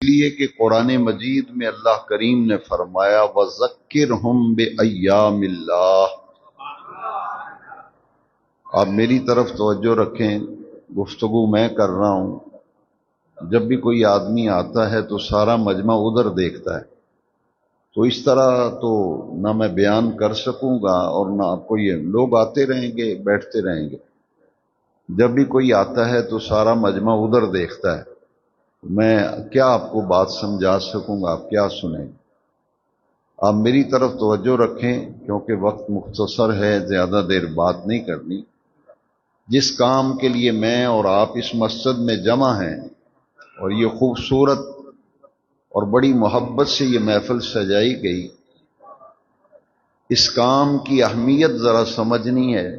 لیے کہ قرآن مجید میں اللہ کریم نے فرمایا وَذَكِّرْهُمْ بِأَيَّامِ اللَّهِ۔ آپ میری طرف توجہ رکھیں، گفتگو میں کر رہا ہوں۔ جب بھی کوئی آدمی آتا ہے تو سارا مجمع ادھر دیکھتا ہے، تو اس طرح تو نہ میں بیان کر سکوں گا اور نہ آپ کو، یہ لوگ آتے رہیں گے بیٹھتے رہیں گے۔ جب بھی کوئی آتا ہے تو سارا مجمع ادھر دیکھتا ہے، میں کیا آپ کو بات سمجھا سکوں گا، آپ کیا سنیں؟ آپ میری طرف توجہ رکھیں کیونکہ وقت مختصر ہے، زیادہ دیر بات نہیں کرنی۔ جس کام کے لیے میں اور آپ اس مسجد میں جمع ہیں اور یہ خوبصورت اور بڑی محبت سے یہ محفل سجائی گئی، اس کام کی اہمیت ذرا سمجھنی ہے۔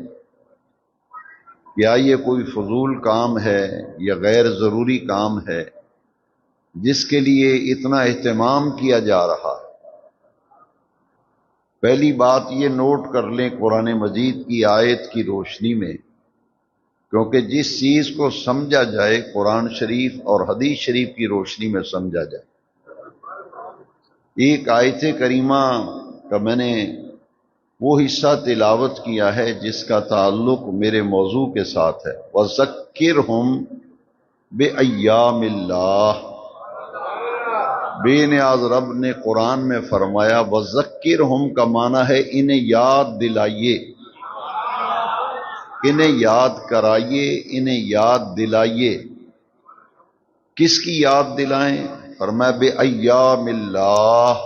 کیا یہ کوئی فضول کام ہے یا غیر ضروری کام ہے جس کے لیے اتنا اہتمام کیا جا رہا ہے؟ پہلی بات یہ نوٹ کر لیں قرآن مجید کی آیت کی روشنی میں، کیونکہ جس چیز کو سمجھا جائے قرآن شریف اور حدیث شریف کی روشنی میں سمجھا جائے۔ ایک آیت کریمہ کا میں نے وہ حصہ تلاوت کیا ہے جس کا تعلق میرے موضوع کے ساتھ ہے، وَذَكِّرْهُمْ بِأَيَّامِ اللَّهِ۔ بے نیاز رب نے قرآن میں فرمایا وَذَكِّرْهُمْ کا معنی ہے انہیں یاد دلائیے، انہیں یاد کرائیے، انہیں یاد دلائیے۔ کس کی یاد دلائیں؟ فرمایا بِأَيَّامِ اللَّهِ،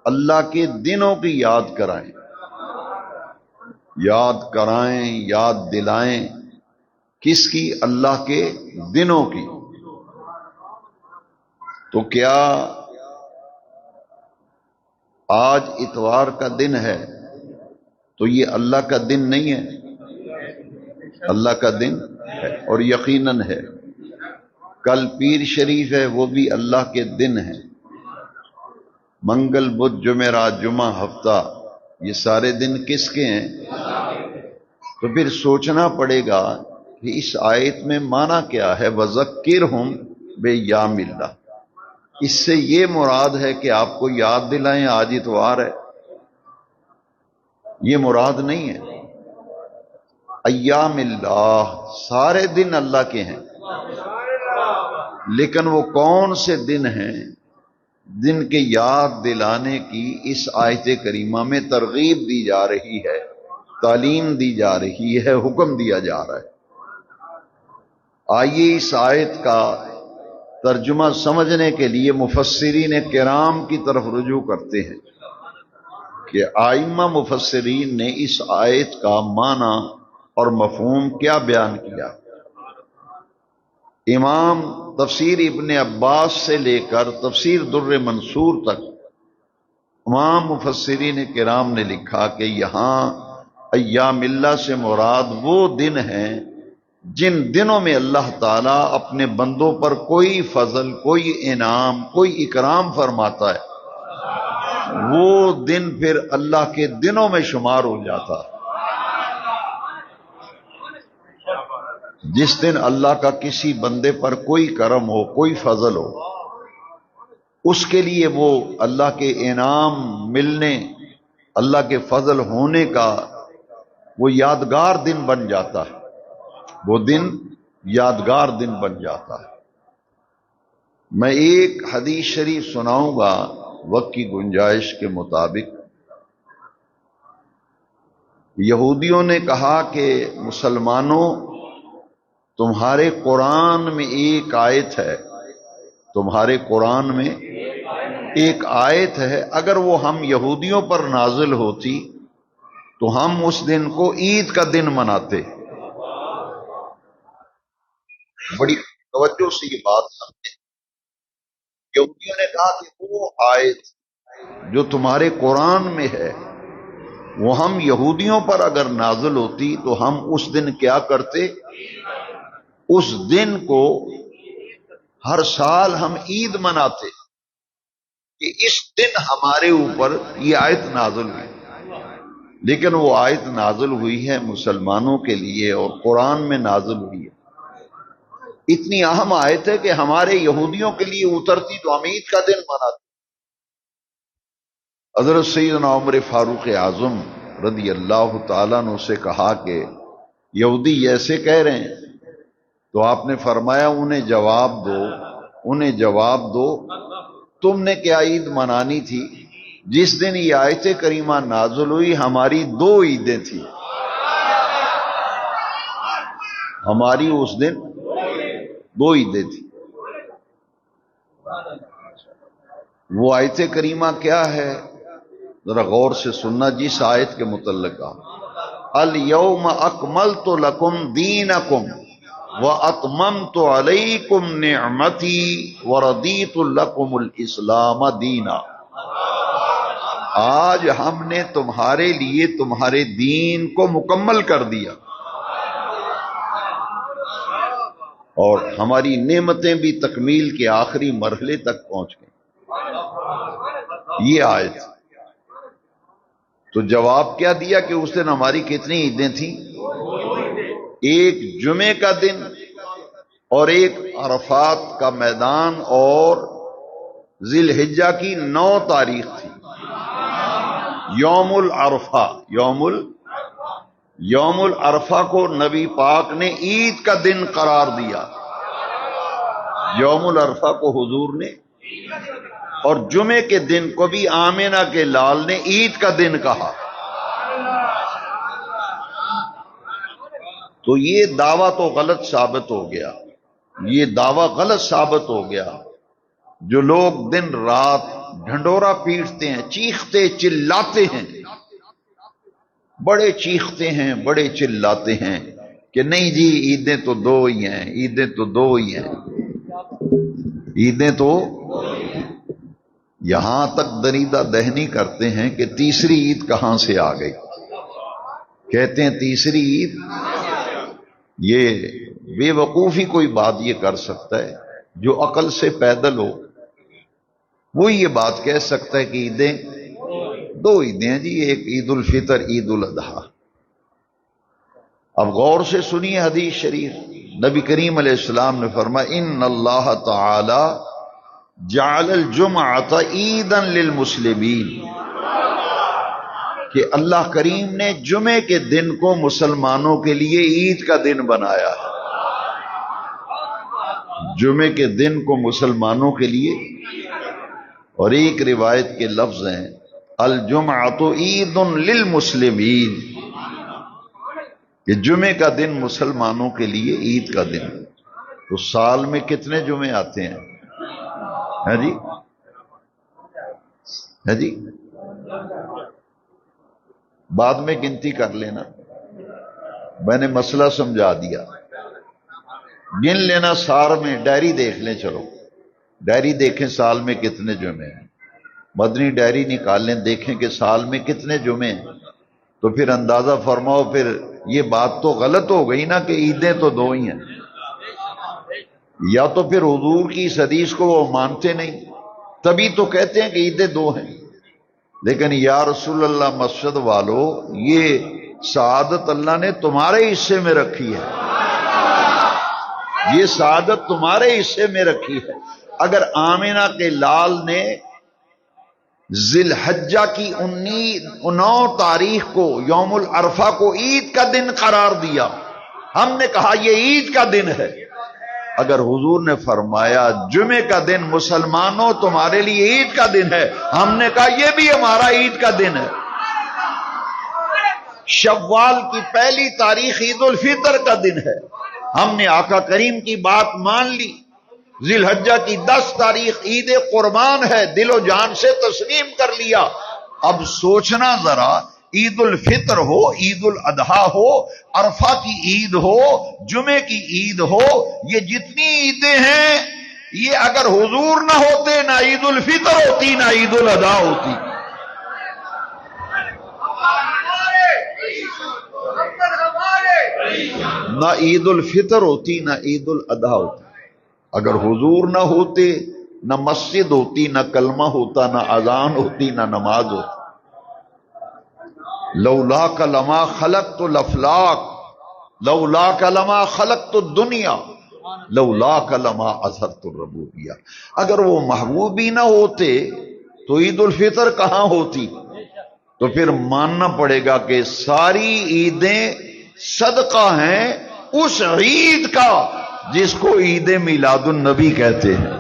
اللہ کے دنوں کی یاد کرائیں، یاد کرائیں، یاد دلائیں۔ کس کی؟ اللہ کے دنوں کی۔ تو کیا آج اتوار کا دن ہے تو یہ اللہ کا دن نہیں ہے؟ اللہ کا دن ہے اور یقیناً ہے۔ کل پیر شریف ہے، وہ بھی اللہ کے دن ہے۔ منگل بدھ جمعرات جمعہ ہفتہ، یہ سارے دن کس کے ہیں؟ تو پھر سوچنا پڑے گا کہ اس آیت میں معنی کیا ہے وَذَكِّرْهُمْ بِأَيَّامِ اللَّهِ۔ اس سے یہ مراد ہے کہ آپ کو یاد دلائیں آج اتوار ہے، یہ مراد نہیں ہے۔ ایام اللہ، سارے دن اللہ کے ہیں، لیکن وہ کون سے دن ہیں جن کے یاد دلانے کی اس آیت کریمہ میں ترغیب دی جا رہی ہے، تعلیم دی جا رہی ہے، حکم دیا جا رہا ہے۔ آئیے اس آیت کا ترجمہ سمجھنے کے لیے مفسرین کرام کی طرف رجوع کرتے ہیں کہ ائمہ مفسرین نے اس آیت کا معنی اور مفہوم کیا بیان کیا۔ امام تفسیر ابن عباس سے لے کر تفسیر در منصور تک تمام مفسرین کرام نے لکھا کہ یہاں ایام اللہ سے مراد وہ دن ہیں جن دنوں میں اللہ تعالیٰ اپنے بندوں پر کوئی فضل، کوئی انعام، کوئی اکرام فرماتا ہے، وہ دن پھر اللہ کے دنوں میں شمار ہو جاتا ہے۔ جس دن اللہ کا کسی بندے پر کوئی کرم ہو، کوئی فضل ہو، اس کے لیے وہ اللہ کے انعام ملنے، اللہ کے فضل ہونے کا وہ یادگار دن بن جاتا ہے، وہ دن یادگار دن بن جاتا ہے۔ میں ایک حدیث شریف سناؤں گا وقت کی گنجائش کے مطابق۔ یہودیوں نے کہا کہ مسلمانوں، تمہارے قرآن میں ایک آیت ہے، تمہارے قرآن میں ایک آیت ہے، اگر وہ ہم یہودیوں پر نازل ہوتی تو ہم اس دن کو عید کا دن مناتے۔ بڑی توجہ سے یہ بات سمجھیں۔ یہودیوں نے کہا کہ وہ آیت جو تمہارے قرآن میں ہے وہ ہم یہودیوں پر اگر نازل ہوتی تو ہم اس دن کیا کرتے؟ اس دن کو ہر سال ہم عید مناتے کہ اس دن ہمارے اوپر یہ آیت نازل ہوئی۔ لیکن وہ آیت نازل ہوئی ہے مسلمانوں کے لیے اور قرآن میں نازل ہوئی ہے۔ اتنی اہم آیت ہے کہ ہمارے یہودیوں کے لیے اترتی تو ہم عید کا دن مناتے. حضرت سیدنا عمر فاروق اعظم رضی اللہ تعالیٰ عنہ سے کہا کہ یہودی ایسے کہہ رہے ہیں، تو آپ نے فرمایا انہیں جواب دو تم نے کیا عید منانی تھی؟ جس دن یہ آیت کریمہ نازل ہوئی ہماری 2 عیدیں تھیں. ہماری اس دن 2 عیدیں تھیں. وہ آیت کریمہ کیا ہے ذرا غور سے سننا. جس آیت کے متعلق الیوم اکملت لکم دینکم واتممت علیکم نعمتی ورضیت لکم الاسلام دینا. آج ہم نے تمہارے لیے تمہارے دین کو مکمل کر دیا اور ہماری نعمتیں بھی تکمیل کے آخری مرحلے تک پہنچ گئیں. یہ آیت. تو جواب کیا دیا کہ اس دن ہماری کتنی عیدیں تھیں؟ ایک جمعے کا دن اور ایک عرفات کا میدان اور ذی الحجہ کی 9 تاریخ تھی. یوم العرفہ. یوم العرفہ کو نبی پاک نے عید کا دن قرار دیا. یوم العرفہ کو حضور نے، اور جمعے کے دن کو بھی آمنہ کے لال نے عید کا دن کہا. تو یہ دعویٰ تو غلط ثابت ہو گیا. یہ دعویٰ غلط ثابت ہو گیا. جو لوگ دن رات ڈھنڈورا پیٹتے ہیں، چیختے چلاتے ہیں، بڑے چیختے ہیں، بڑے چلاتے ہیں کہ نہیں جی عیدیں تو 2 ہی ہیں، عیدیں تو 2 ہی ہیں، عیدیں تو، یہاں تک دریدہ دہنی کرتے ہیں کہ تیسری عید کہاں سے آ گئی. کہتے ہیں تیسری عید. یہ بے وقوفی کوئی بات یہ کر سکتا ہے جو عقل سے پیدل ہو، وہ یہ بات کہہ سکتا ہے کہ عیدیں 2 عیدیں ہیں جی، ایک عید الفطر، عید الاضحیٰ. اب غور سے سنیے حدیث شریف. نبی کریم علیہ السلام نے فرمایا ان اللہ تعالی جعل الجمعۃ عیدا للمسلمین، کہ اللہ کریم نے جمعے کے دن کو مسلمانوں کے لیے عید کا دن بنایا ہے. جمعے کے دن کو مسلمانوں کے لیے. اور ایک روایت کے لفظ ہیں الجمعۃ عید للمسلمین، کہ جمعے کا دن مسلمانوں کے لیے عید کا دن. تو سال میں کتنے جمعے آتے ہیں؟ ہے جی، ہے جی، بعد میں گنتی کر لینا. میں نے مسئلہ سمجھا دیا. گن لینا سال میں. ڈائری دیکھ لیں، چلو ڈائری دیکھیں سال میں کتنے جمعے ہیں. مدنی ڈائری نکال لیں، دیکھیں کہ سال میں کتنے جمعے ہیں. تو پھر اندازہ فرماؤ. پھر یہ بات تو غلط ہو گئی نا کہ عیدیں تو 2 ہی ہیں. یا تو پھر حضور کی اس حدیث کو وہ مانتے نہیں، تبھی تو کہتے ہیں کہ عیدیں 2 ہیں. لیکن یا رسول اللہ مسجد والو، یہ سعادت اللہ نے تمہارے حصے میں رکھی ہے. یہ سعادت تمہارے حصے میں رکھی ہے. اگر آمنہ کے لال نے ذی الحجہ کی 9 تاریخ کو یوم العرفہ کو عید کا دن قرار دیا، ہم نے کہا یہ عید کا دن ہے. اگر حضور نے فرمایا جمعے کا دن مسلمانوں تمہارے لیے عید کا دن ہے، ہم نے کہا یہ بھی ہمارا عید کا دن ہے. شوال کی 1 تاریخ عید الفطر کا دن ہے، ہم نے آقا کریم کی بات مان لی. ذی الحجہ کی 10 تاریخ عید قربان ہے، دل و جان سے تسلیم کر لیا. اب سوچنا ذرا، عید الفطر ہو، عید الاضحیٰ ہو، عرفہ کی عید ہو، جمعے کی عید ہو، یہ جتنی عیدیں ہیں، یہ اگر حضور نہ ہوتے نہ عید الفطر ہوتی نہ عید الاضحیٰ ہوتی. نہ عید الفطر ہوتی نہ عید الاضحیٰ ہوتی. اگر حضور نہ ہوتے نہ مسجد ہوتی، نہ کلمہ ہوتا، نہ اذان ہوتی، نہ نماز ہوتی. لولاک لما خلقت الافلاک، لولاک لما خلقت الدنیا. لولاک لما اظہرت الربوبیہ، اگر وہ محبوب ہی نہ ہوتے تو عید الفطر کہاں ہوتی؟ تو پھر ماننا پڑے گا کہ ساری عیدیں صدقہ ہیں اس عید کا جس کو عید میلاد النبی کہتے ہیں،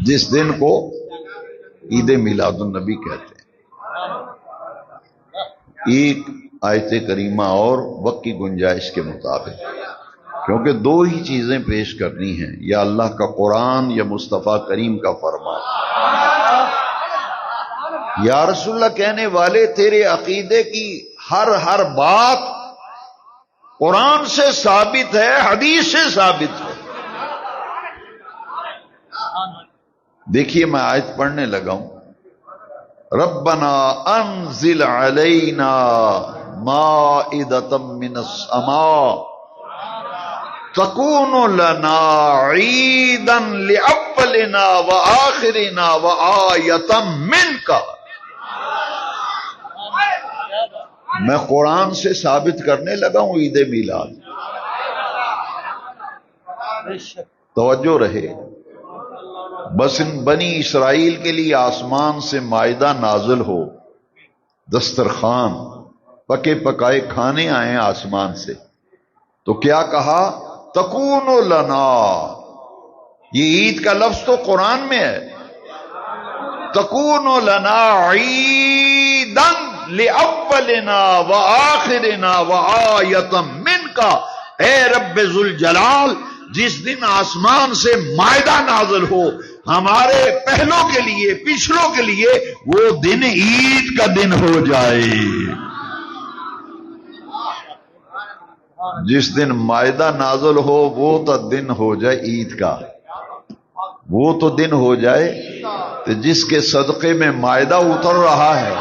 جس دن کو عید میلاد النبی کہتے ہیں۔ ایک آیت کریمہ اور وقت کی گنجائش کے مطابق، کیونکہ دو ہی چیزیں پیش کرنی ہیں، یا اللہ کا قرآن یا مصطفیٰ کریم کا فرمان۔ یا رسول اللہ کہنے والے تیرے عقیدے کی ہر بات قرآن سے ثابت ہے، حدیث سے ثابت ہے۔ دیکھیے میں آیت پڑھنے لگا ہوں، ربنا انزل علینا مائدۃ من السماء تکون لنا عیدا لاولنا وآخرنا وآیۃ منک۔ میں قرآن سے ثابت کرنے لگا ہوں عید میلاد۔ توجہ رہے، بس ان بنی اسرائیل کے لیے آسمان سے مائدہ نازل ہو، دسترخوان پکے پکائے کھانے آئے آسمان سے، تو کیا کہا؟ تکون لنا، یہ عید کا لفظ تو قرآن میں ہے، تکون لنا عیدا لأولنا وآخرنا وآیۃ منک۔ اے رب ذوالجلال، جس دن آسمان سے مائدہ نازل ہو ہمارے پہلوں کے لیے پچھلوں کے لیے، وہ دن عید کا دن ہو جائے۔ جس دن مائدہ نازل ہو وہ تو دن ہو جائے عید کا، وہ تو دن ہو جائے تو جس کے صدقے میں مائدہ اتر رہا ہے،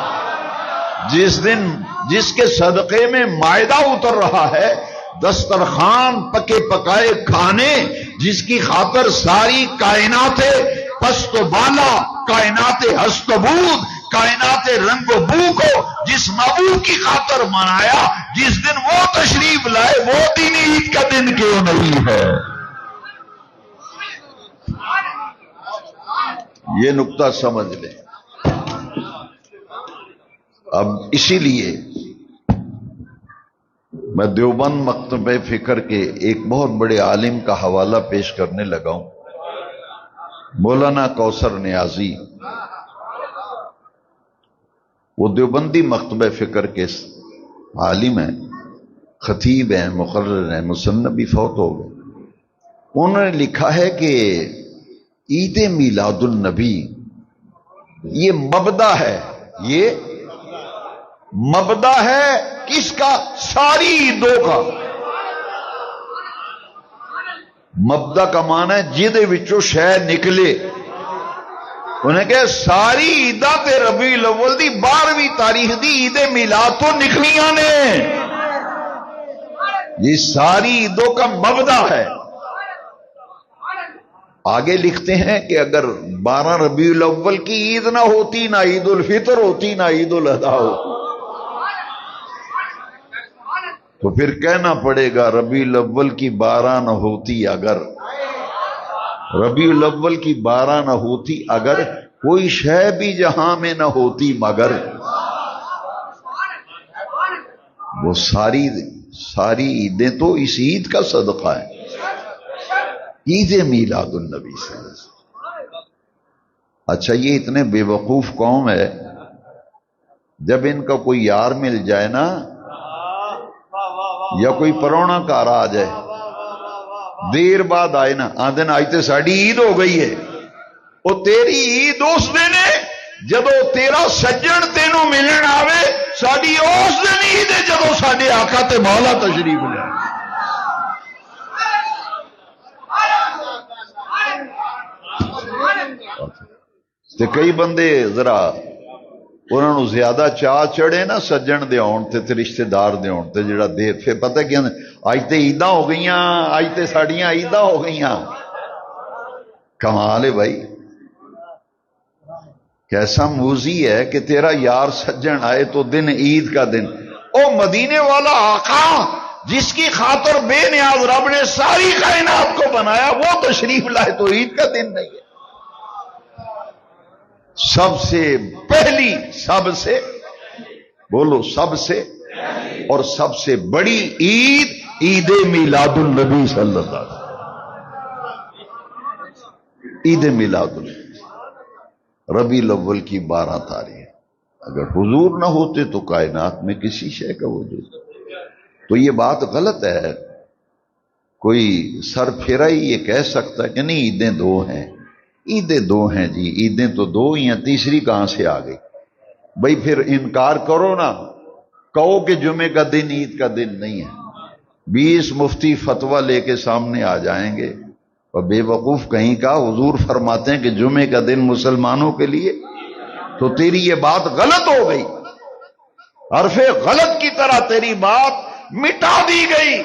جس کے صدقے میں مائدہ اتر رہا ہے، دسترخوان پکے پکائے کھانے، جس کی خاطر ساری کائنات پست و بالا، کائنات ہست و بود، کائنات رنگ و بو کو جس محبوب کی خاطر منایا، جس دن وہ تشریف لائے، وہ دن عید کا دن کیوں نہیں ہے؟ یہ نقطہ سمجھ لیں۔ اب اسی لیے میں دیوبند مکتبہ فکر کے ایک بہت بڑے عالم کا حوالہ پیش کرنے لگا ہوں، مولانا کوثر نیازی۔ وہ دیوبندی مکتبہ فکر کے عالم ہیں، خطیب ہیں، مقرر ہیں، مصنف بھی فوت ہو گئے۔ انہوں نے لکھا ہے کہ عید میلاد النبی یہ مبدا ہے، یہ مبدا ہے کس کا؟ ساری عیدوں کا۔ مبدا کا معنی ہے جہدے وچوں شے نکلے۔ انہیں کہ ساری عیداں تے ربیع الاول دی 12ویں تاریخ دی عید میلاد تو نکلیاں نے، یہ ساری عیدوں کا مبدا ہے۔ آگے لکھتے ہیں کہ اگر 12 ربیع الاول کی عید نہ ہوتی، نہ عید الفطر ہوتی، نہ عید الاضحیٰ ہوتی، تو پھر کہنا پڑے گا ربیع الاول کی 12 نہ ہوتی اگر، ربیع الاول کی 12 نہ ہوتی اگر، کوئی شے بھی جہاں میں نہ ہوتی مگر، وہ ساری عیدیں تو اس عید کا صدقہ ہے، عید میلاد النبی صلی اللہ علیہ وسلم۔ اچھا یہ اتنے بے وقوف قوم ہے، جب ان کا کوئی یار مل جائے نا، یا کوئی پرونا کار آ جائے، دیر بعد آئے نا، آدھے آج تے ساڑی عید ہو گئی ہے، وہ تیری عید اس دن ہے جدو تیرا سجن تینوں ملن آوے، ساڑی اس دن عید ہے جدو ساڑے آقا تے مولا تشریف لے۔ تے کئی بندے ذرا انہوں نے زیادہ چاہ چڑھے نا سجن دے آن تے رشتے دار دے آن تے جڑا دے پھر پتہ کیا اج تے عیداں ہو گئیاں، اج تے ساڑیاں عیداں ہو گئیاں۔ کمال ہے بھائی، کیسا موزی ہے کہ تیرا یار سجن آئے تو دن عید کا دن، او مدینے والا آقا جس کی خاطر بے نیاز رب نے ساری کائنات کو بنایا وہ تشریف لائے تو عید کا دن نہیں ہے۔ سب سے پہلی، سب سے بولو، سب سے اور سب سے بڑی عید عید میلاد النبی صلی اللہ علیہ وسلم، عید میلاد النبی ربیع الاول کی 12 تاریخ۔ اگر حضور نہ ہوتے تو کائنات میں کسی شے کا وجود، تو یہ بات غلط ہے۔ کوئی سر پھیرا ہی یہ کہہ سکتا ہے کہ نہیں عیدیں دو ہیں، عیدیں دو ہیں جی، عیدیں تو دو ہی ہیں، تیسری کہاں سے آ گئی؟ بھئی پھر انکار کرو نا، کہو کہ جمعے کا دن عید کا دن نہیں ہے۔ 20 مفتی فتویٰ لے کے سامنے آ جائیں گے اور بے وقوف کہیں کا حضور فرماتے ہیں کہ جمعے کا دن مسلمانوں کے لیے، تو تیری یہ بات غلط ہو گئی، حرف غلط کی طرح تیری بات مٹا دی گئی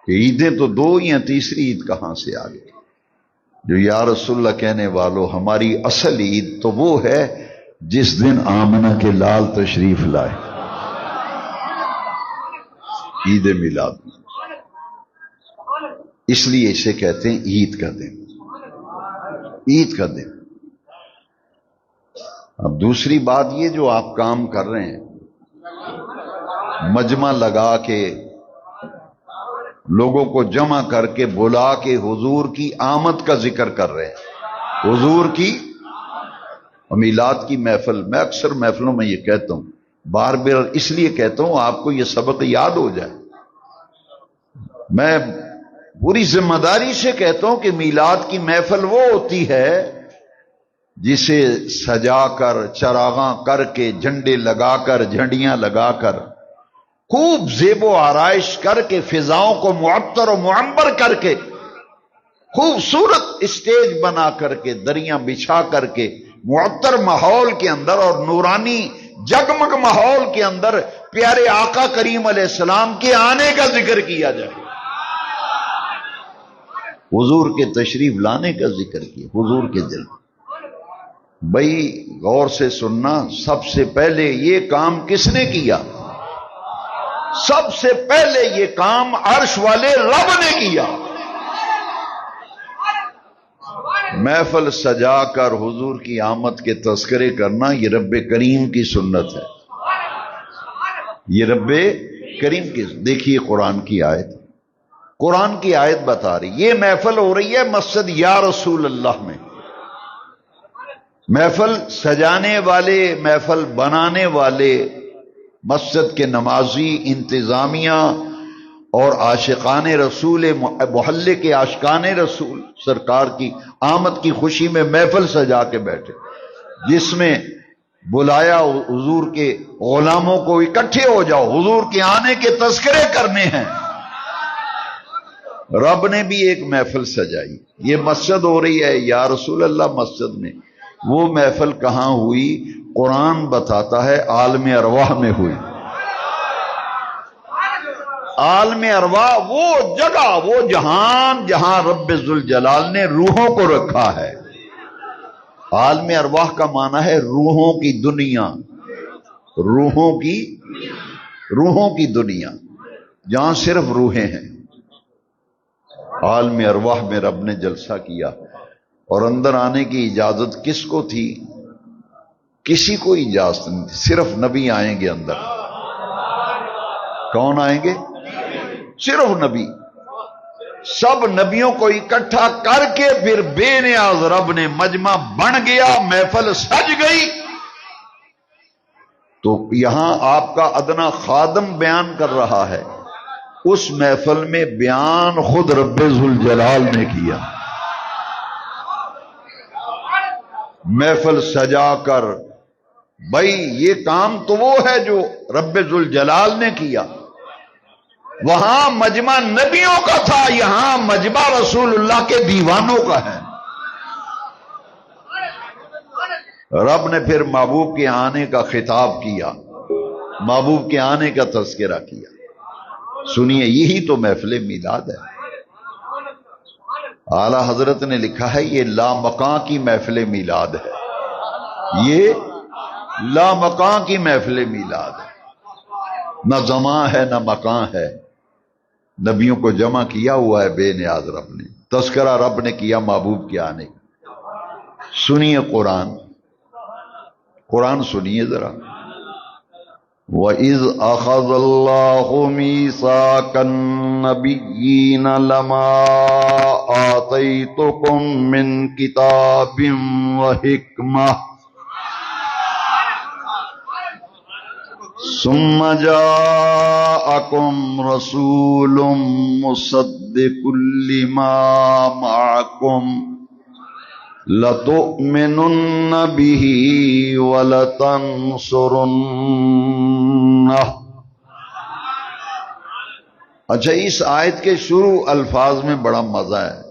کہ عیدیں تو دو ہی ہیں، تیسری عید کہاں سے آ گئی؟ جو یا رسول اللہ کہنے والوں، ہماری اصل عید تو وہ ہے جس دن آمنہ کے لال تشریف لائے، عید میلاد، اس لیے اسے کہتے ہیں عید کا دن، عید کا دن۔ اب دوسری بات یہ جو آپ کام کر رہے ہیں، مجمع لگا کے لوگوں کو جمع کر کے بلا کے حضور کی آمد کا ذکر کر رہے ہیں، حضور کی میلاد کی محفل۔ میں اکثر محفلوں میں یہ کہتا ہوں، بار بار اس لیے کہتا ہوں آپ کو یہ سبق یاد ہو جائے، میں پوری ذمہ داری سے کہتا ہوں کہ میلاد کی محفل وہ ہوتی ہے جسے سجا کر، چراغاں کر کے، جھنڈے لگا کر، جھنڈیاں لگا کر، خوب زیب و آرائش کر کے، فضاؤں کو معطر و معمر کر کے، خوبصورت اسٹیج بنا کر کے، دریاں بچھا کر کے، معطر ماحول کے اندر اور نورانی جگمگ ماحول کے اندر پیارے آقا کریم علیہ السلام کے آنے کا ذکر کیا جائے، حضور کے تشریف لانے کا ذکر کیا، حضور کے دل۔ بھائی غور سے سننا، سب سے پہلے یہ کام کس نے کیا؟ سب سے پہلے یہ کام عرش والے رب نے کیا۔ محفل سجا کر حضور کی آمد کے تذکرے کرنا یہ رب کریم کی سنت ہے، یہ رب کریم کی۔ دیکھیے قرآن کی آیت، قرآن کی آیت بتا رہی، یہ محفل ہو رہی ہے مسجد یا رسول اللہ میں۔ محفل سجانے والے، محفل بنانے والے، مسجد کے نمازی، انتظامیہ اور عاشقان رسول، محلے کے عاشقان رسول سرکار کی آمد کی خوشی میں محفل سجا کے بیٹھے، جس میں بلایا حضور کے غلاموں کو اکٹھے ہو جاؤ، حضور کے آنے کے تذکرے کرنے ہیں۔ رب نے بھی ایک محفل سجائی، یہ مسجد ہو رہی ہے یا رسول اللہ مسجد میں، وہ محفل کہاں ہوئی؟ قرآن بتاتا ہے عالم ارواح میں ہوئی۔ عالم ارواح وہ جگہ، وہ جہان جہاں رب ذوالجلال نے روحوں کو رکھا ہے۔ عالم ارواح کا معنی ہے روحوں کی دنیا، روحوں کی دنیا جہاں صرف روحیں ہیں۔ عالم ارواح میں رب نے جلسہ کیا، اور اندر آنے کی اجازت کس کو تھی؟ کسی کو اجازت نہیں تھی، صرف نبی آئیں گے اندر۔ کون آئیں گے؟ صرف نبی۔ سب نبیوں کو اکٹھا کر کے پھر بے نیاز رب نے مجمع بن گیا، محفل سج گئی۔ تو یہاں آپ کا ادنا خادم بیان کر رہا ہے، اس محفل میں بیان خود رب ذوالجلال نے کیا۔ محفل سجا کر، بھائی یہ کام تو وہ ہے جو رب ذوالجلال نے کیا۔ وہاں مجمع نبیوں کا تھا، یہاں مجمع رسول اللہ کے دیوانوں کا ہے۔ رب نے پھر محبوب کے آنے کا خطاب کیا، محبوب کے آنے کا تذکرہ کیا۔ سنیے، یہی تو محفل میلاد ہے۔ اعلی حضرت نے لکھا ہے یہ لامکاں کی محفل میلاد ہے، یہ لامکاں کی محفل میلاد ہے۔ نہ زمان ہے نہ مکان ہے، نبیوں کو جمع کیا ہوا ہے بے نیاز رب نے، تذکرہ رب نے کیا محبوب کے آنے کا۔ سنیے قرآن سنیے ذرا۔ وَإِذْ أَخَذَ اللَّهُ مِيثَاقَ النَّبِيِّينَ لَمَا آتَيْتُكُم مِّن كِتَابٍ وَحِكْمَةٍ ثُمَّ جَاءَكُمْ رَسُولٌ مُصَدِّقٌ لِّمَا مَعَكُمْ لَتُؤْمِنُنَّ بِهِ وَلَتَنصُرُنَّهُ۔ اچھا، اس آیت کے شروع الفاظ میں بڑا مزہ ہے۔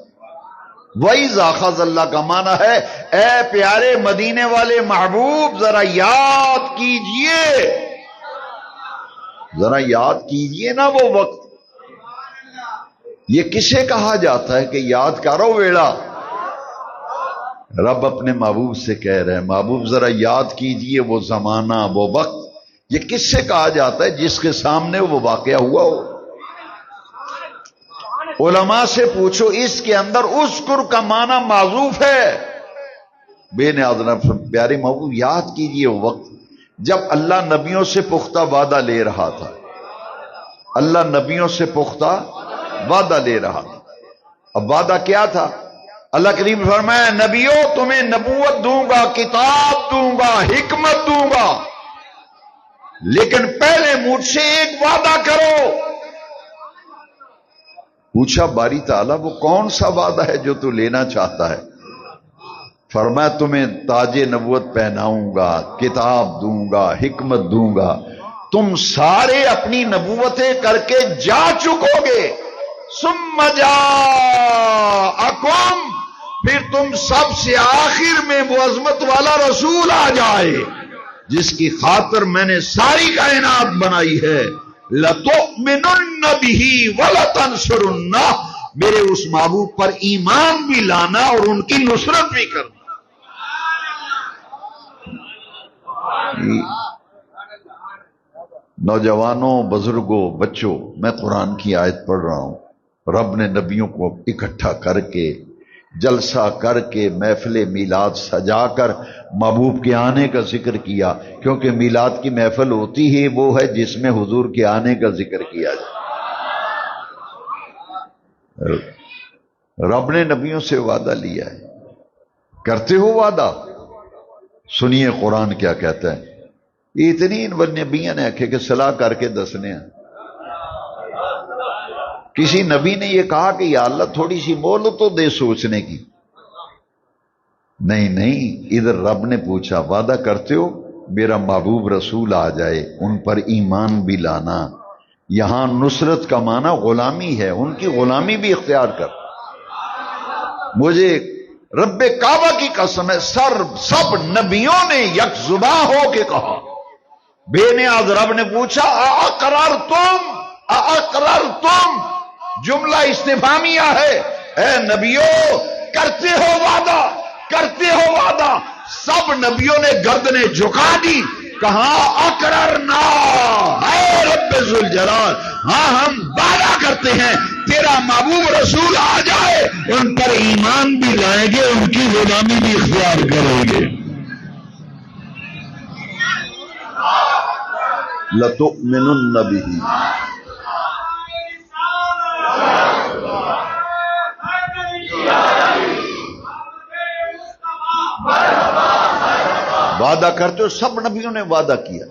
وَإِذْ أَخَذَ اللَّهُ کا معنی ہے اے پیارے مدینے والے محبوب ذرا یاد کیجئے، ذرا یاد کیجئے نا وہ وقت۔ یہ کسے کہا جاتا ہے کہ یاد کرو ویڑا؟ رب اپنے محبوب سے کہہ رہے ہیں محبوب ذرا یاد کیجئے وہ زمانہ، وہ وقت۔ یہ کس سے کہا جاتا ہے؟ جس کے سامنے وہ واقعہ ہوا ہو۔ علماء سے پوچھو، اس کے اندر اذکر کا معنی معذوف ہے۔ بے نیاز پیارے محبوب یاد کیجئے وہ وقت جب اللہ نبیوں سے پختہ وعدہ لے رہا تھا، اللہ نبیوں سے پختہ وعدہ لے رہا تھا۔ اب وعدہ کیا تھا؟ اللہ کریم فرمایا نبیوں تمہیں نبوت دوں گا، کتاب دوں گا، حکمت دوں گا، لیکن پہلے مجھ سے ایک وعدہ کرو۔ پوچھا باری تعالیٰ وہ کون سا وعدہ ہے جو تو لینا چاہتا ہے؟ فرمایا تمہیں تاج نبوت پہناؤں گا، کتاب دوں گا، حکمت دوں گا، تم سارے اپنی نبوتیں کر کے جا چکو گے، ثم جاءکم، پھر تم سب سے آخر میں وہ عظمت والا رسول آ جائے جس کی خاطر میں نے ساری کائنات بنائی ہے، لَتُؤْمِنُنَّ بِهِ وَلَتَنصُرُنَّهُ، میرے اس محبوب پر ایمان بھی لانا اور ان کی نصرت بھی کرنا۔ نوجوانوں، بزرگوں، بچوں، میں قرآن کی آیت پڑھ رہا ہوں۔ رب نے نبیوں کو اکٹھا کر کے، جلسہ کر کے، محفل میلاد سجا کر محبوب کے آنے کا ذکر کیا، کیونکہ میلاد کی محفل ہوتی ہی وہ ہے جس میں حضور کے آنے کا ذکر کیا جائے۔ رب نے نبیوں سے وعدہ لیا ہے، کرتے ہو وعدہ؟ سنیے قرآن کیا کہتا ہے۔ اتنی نبیوں نے آکھے کہ صلاح کر کے دسنے ہیں۔ کسی نبی نے یہ کہا کہ یا اللہ تھوڑی سی مہلت تو دے سوچنے کی؟ نہیں، ادھر رب نے پوچھا وعدہ کرتے ہو میرا محبوب رسول آ جائے، ان پر ایمان بھی لانا۔ یہاں نصرت کا معنی غلامی ہے، ان کی غلامی بھی اختیار کر۔ مجھے رب کعبہ کی قسم ہے سب نبیوں نے یک زباں ہو کے کہا۔ بے نیاز رب نے پوچھا اقررتم، جملہ استفہامیہ ہے، اے نبیوں کرتے ہو وعدہ، کرتے ہو وعدہ؟ سب نبیوں نے گردنیں جھکا دی، کہا اقررنا، اے رب ذوالجلال ہاں ہم وعدہ کرتے ہیں تیرا محبوب رسول آ جائے، ان پر ایمان بھی لائیں گے، ان کی غلامی بھی اختیار کریں گے۔ لَتُؤْمِنُنَّ بِهِ، وعدہ کرتے ہو، سب نبیوں نے وعدہ کیا۔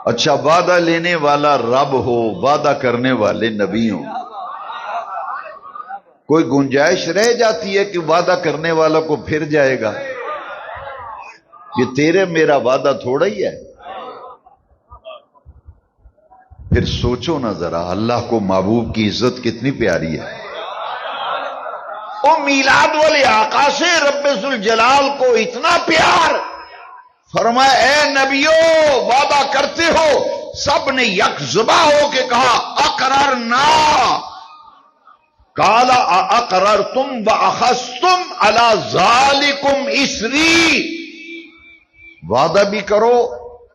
اچھا وعدہ لینے والا رب ہو، وعدہ کرنے والے نبی ہوں، کوئی گنجائش رہ جاتی ہے کہ وعدہ کرنے والا کو پھر جائے گا؟ یہ تیرے میرا وعدہ تھوڑا ہی ہے۔ پھر سوچو نا ذرا، اللہ کو محبوب کی عزت کتنی پیاری ہے۔ او میلاد والے آقا سے رب ذوالجلال کو اتنا پیار، فرمایا اے نبیو وعدہ کرتے ہو؟ سب نے یک زباں ہو کے کہا اقررنا، قال اقررتم واخذتم علی ذالکم اسری، وعدہ بھی کرو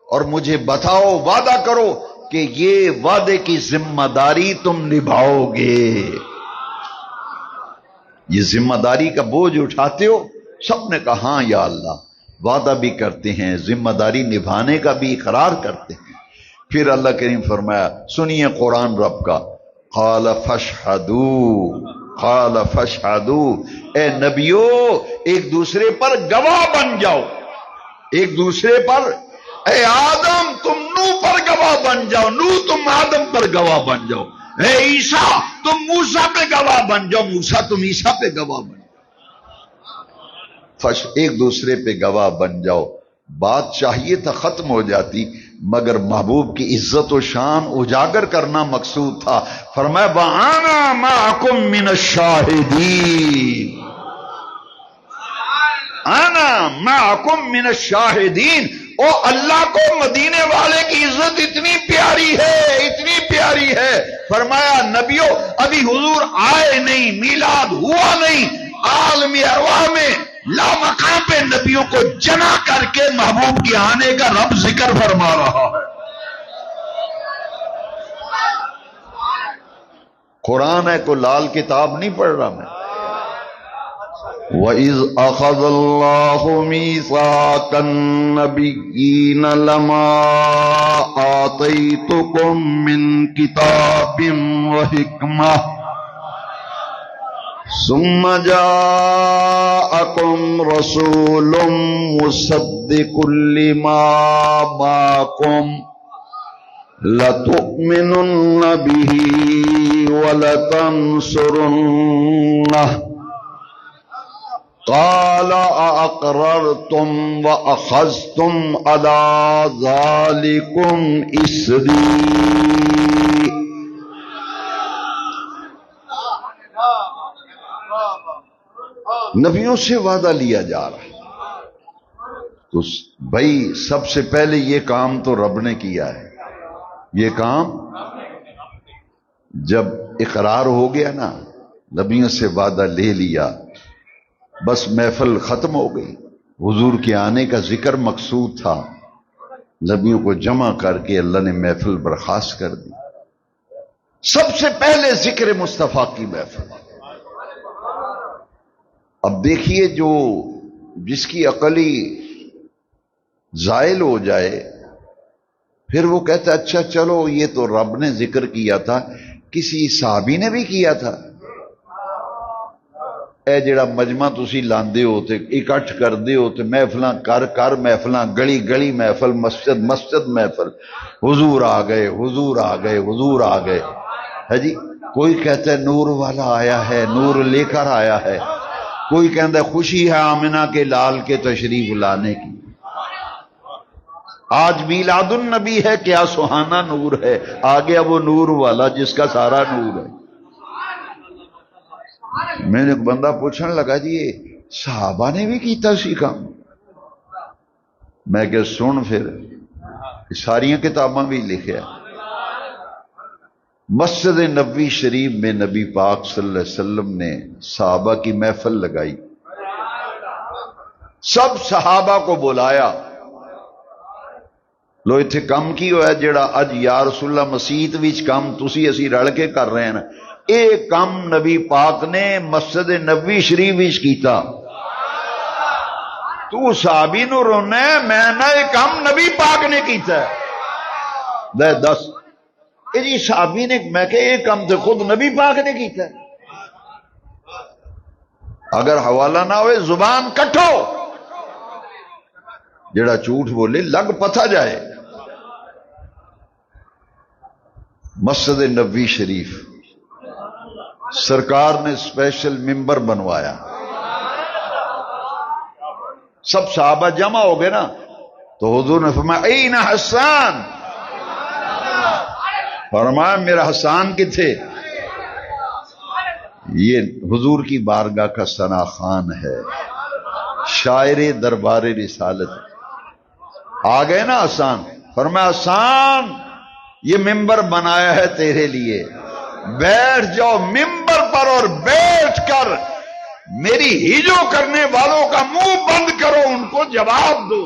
اور مجھے بتاؤ، وعدہ کرو کہ یہ وعدے کی ذمہ داری تم نبھاؤ گے، یہ ذمہ داری کا بوجھ اٹھاتے ہو؟ سب نے کہا ہاں یا اللہ، وعدہ بھی کرتے ہیں، ذمہ داری نبھانے کا بھی اقرار کرتے ہیں۔ پھر اللہ کریم فرمایا، سنیے قرآن رب کا، قال فاشہدوا، قال فاشہدوا، اے نبیو ایک دوسرے پر گواہ بن جاؤ، ایک دوسرے پر، اے آدم تم نوح پر گواہ بن جاؤ، نوح تم آدم پر گواہ بن جاؤ، اے عیسیٰ تم موسیٰ پہ گواہ بن جاؤ، موسیٰ تم عیسیٰ پہ گواہ بن جاؤ، ایک دوسرے پہ گواہ بن جاؤ۔ بات چاہیے تھا ختم ہو جاتی، مگر محبوب کی عزت و شان اجاگر کرنا مقصود تھا۔ فرمایا وَأَنَا مَعَكُم مِّنَ الشَّاهِدِينَ، انا معکم من الشاہدین۔ او اللہ کو مدینے والے کی عزت اتنی پیاری ہے، اتنی پیاری ہے، فرمایا نبیو ابھی حضور آئے نہیں، میلاد ہوا نہیں، عالم ارواح میں لامقام پہ نبیوں کو جمع کر کے محبوب کے آنے کا رب ذکر فرما رہا ہے۔ قرآن ہے، کوئی لال کتاب نہیں پڑھ رہا میں۔ وَإِذْ أَخَذَ اللَّهُ مِيثَاقَ النَّبِيِّينَ لَمَا آتَيْتُكُم مِّن كِتَابٍ وَحِكْمَةٍ ثُمَّ جَاءَكُمْ رَسُولٌ مُصَدِّقٌ لِّمَا مَعَكُمْ لَتُؤْمِنُنَّ بِهِ وَلَتَنصُرُنَّهُ قال اقررتم واخذتم على ذلكم اسری۔ نبیوں سے وعدہ لیا جا رہا ہے، تو بھائی سب سے پہلے یہ کام تو رب نے کیا ہے، یہ کام جب اقرار ہو گیا نا، نبیوں سے وعدہ لے لیا، بس محفل ختم ہو گئی۔ حضور کے آنے کا ذکر مقصود تھا، نبیوں کو جمع کر کے اللہ نے محفل برخاست کر دی۔ سب سے پہلے ذکر مصطفیٰ کی محفل۔ اب دیکھیے، جو جس کی عقل ہی زائل ہو جائے، پھر وہ کہتا اچھا چلو یہ تو رب نے ذکر کیا تھا، کسی صحابی نے بھی کیا تھا۔ اے جڑا مجمع تسی لاندے ہو تے اکٹھ کردے ہو تے محفلاں کر محفلاں، گلی گلی محفل، مسجد مسجد محفل، حضور آ گئے، حضور آ گئے، حضور آ گئے، ہے جی۔ کوئی کہتا ہے نور والا آیا ہے، نور لے کر آیا ہے، کوئی کہتا ہے خوشی ہے آمنہ کے لال کے تشریف لانے کی۔ آج میلاد النبی ہے، کیا سہانا نور ہے، آ گیا وہ نور والا جس کا سارا نور ہے۔ میں نے ایک بندہ پوچھنے لگا جی صحابہ نے بھی کیتا سی کام؟ میں کہ سن پھر ساری کتاباں بھی لکھیا۔ مسجد نبوی شریف میں نبی پاک صلی اللہ علیہ وسلم نے صحابہ کی محفل لگائی، سب صحابہ کو بلایا، لو اتنے کم کی ہوا جڑا اج یا رسول اللہ مسیت وچ کم تسی اسی رل کے کر رہے ہیں، ایک کم نبی پاک نے مسجد نبوی شریف وچ کیتا۔ تو صحابی نو رونا ہے، میں نہ ایک کم نبی پاک نے کیتا ہے، لے دس اے جی صحابی نے، میں کہ ایک کم تو خود نبی پاک نے کیتا ہے۔ اگر حوالہ نہ ہوئے زبان کٹو، جڑا جھوٹ بولے لگ پتہ جائے۔ مسجد نبوی شریف سرکار نے اسپیشل ممبر بنوایا، سب صحابہ جمع ہو گئے نا، تو حضور نے فرمایا این حسان، فرمایا میرا حسان کتھے؟ یہ حضور کی بارگاہ کا ثنا خان ہے، شاعر دربار رسالت۔ آ گئے نا حسان، فرمایا حسان یہ ممبر بنایا ہے تیرے لیے، بیٹھ جاؤ ممبر پر اور بیٹھ کر میری ہیجو کرنے والوں کا منہ بند کرو، ان کو جواب دو۔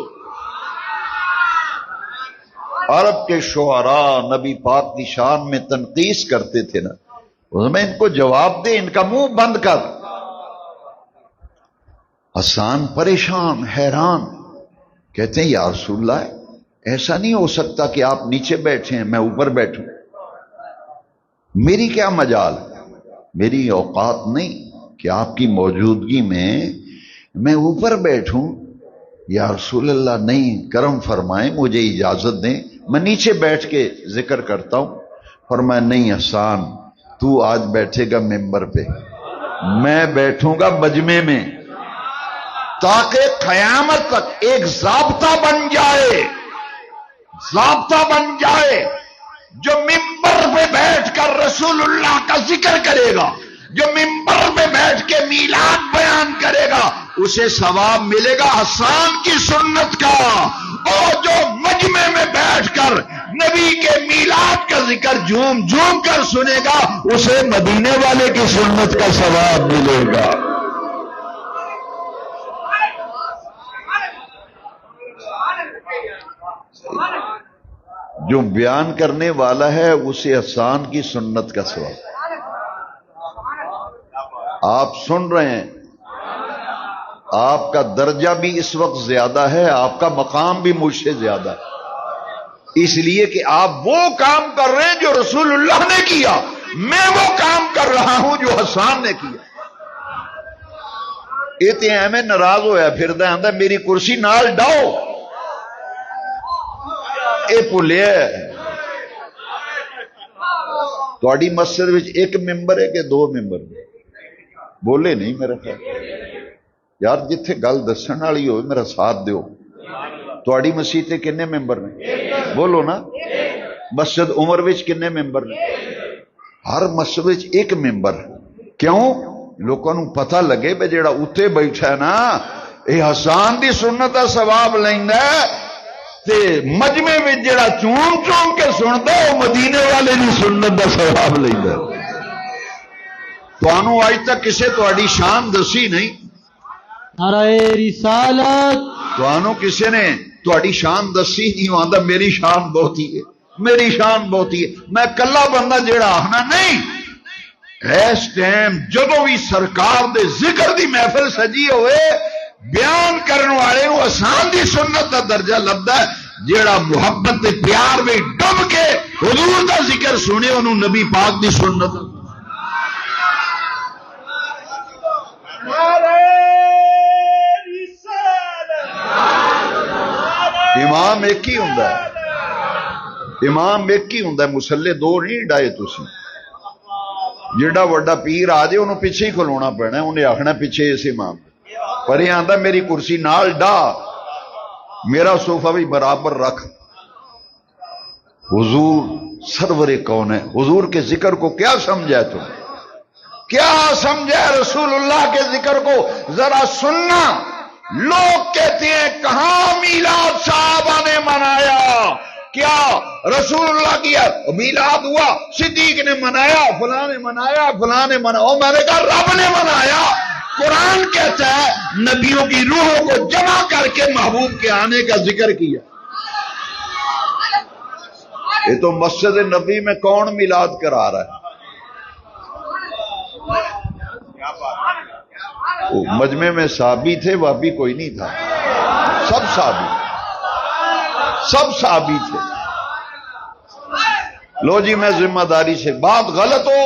عرب کے شعراء نبی پاک کی شان میں تنقیس کرتے تھے نا، اس میں ان کو جواب دے، ان کا منہ بند کر۔ حسان پریشان حیران، کہتے ہیں یا رسول اللہ ایسا نہیں ہو سکتا کہ آپ نیچے بیٹھے ہیں میں اوپر بیٹھوں، میری کیا مجال، میری اوقات نہیں کہ آپ کی موجودگی میں اوپر بیٹھوں۔ یا رسول اللہ نہیں، کرم فرمائیں مجھے اجازت دیں میں نیچے بیٹھ کے ذکر کرتا ہوں۔ فرمایا نہیں حسان، تو آج بیٹھے گا ممبر پہ، میں بیٹھوں گا مجمع میں، تاکہ قیامت تک ایک ضابطہ بن جائے، ضابطہ بن جائے۔ جو ممبر پہ بیٹھ کر رسول اللہ کا ذکر کرے گا، جو ممبر پہ بیٹھ کے میلاد بیان کرے گا، اسے ثواب ملے گا حسان کی سنت کا، اور جو مجمع میں بیٹھ کر نبی کے میلاد کا ذکر جھوم جھوم کر سنے گا، اسے مدینے والے کی سنت کا ثواب ملے گا۔ جو بیان کرنے والا ہے اسے حسان کی سنت کا ثواب۔ آپ سن رہے ہیں، آپ کا درجہ بھی اس وقت زیادہ ہے، آپ کا مقام بھی مجھ سے زیادہ ہے، اس لیے کہ آپ وہ کام کر رہے ہیں جو رسول اللہ نے کیا، میں وہ کام کر رہا ہوں جو حسان نے کیا۔ یہ ایویں ناراض ہویا پھردا آندا میری کرسی نال ڈاؤ، اے بھولیا تہاڈی مسجد وچ ایک ممبر ہے کہ دو ممبر؟ بولے نہیں میرا خیال یار، جتھے گل دسن والی ہوئے میرا ساتھ دیو۔ تہاڈی مسجد تے کنے ممبر نے؟ بولو نا۔ مسجد عمر وچ کنے ممبر نے؟ ہر مسجد وچ ایک ممبر۔ کیوں؟ لوکاں نوں پتہ لگے بے جیڑا اوتے بیٹھا ہے نا اے حسان دی سنت دا ثواب لیندا ہے، تے مجمع وچ جیڑا چوم چوم کے سندا ہے او مدینے والے دی سنت دا ثواب لیندا ہے۔ تانوں اج تک کسے تہاڈی شان دسی نہیں، نعرہ رسالت، تانوں کسے نے تہاڈی شان دسی نہیں، آندا میری شان بہتی ہے، میری شان بہتی ہے۔ میں کلا بندہ جیڑا آخنا نہیں، اس ٹائم جدوں بھی سرکار دے ذکر دی محفل سجی ہوئے، بیان کرنے والے کو حسان دی سنت دا درجہ لبدا ہے۔ جیڑا محبت تے پیار میں ڈب کے حضور دا ذکر سنے انہوں نبی پاک دی سنت۔ امام ایک ہی ہوندا ہے، امام ایک ہی ہوندا ہے، مسلے دو نہیں ڈائے تسی۔ جیڑا وڈا پیر آ جائے انہوں پیچھے ہی کھلونا پینا ہے، انہیں آخنا پیچھے اس امام پر یہ آندا میری کرسی نال ڈا، میرا صوفہ بھی برابر رکھ۔ حضور سرور کون ہے، حضور کے ذکر کو کیا سمجھا ہے تم؟ کیا سمجھا رسول اللہ کے ذکر کو؟ ذرا سننا۔ لوگ کہتے ہیں کہاں میلاد صحابہ نے منایا، کیا رسول اللہ کیا میلاد ہوا، صدیق نے منایا، فلاں نے منایا، فلاں نے منایا۔ اور میں نے کہا رب نے منایا۔ قرآن کہتا ہے نبیوں کی روحوں کو جمع کر کے محبوب کے آنے کا ذکر کیا۔ یہ تو مسجد نبی میں کون میلاد کرا رہا ہے؟ مجمع میں صحابی تھے، وہابی کوئی نہیں تھا، سب صحابی، سب صحابی تھے۔ لو جی میں ذمہ داری سے، بات غلط ہو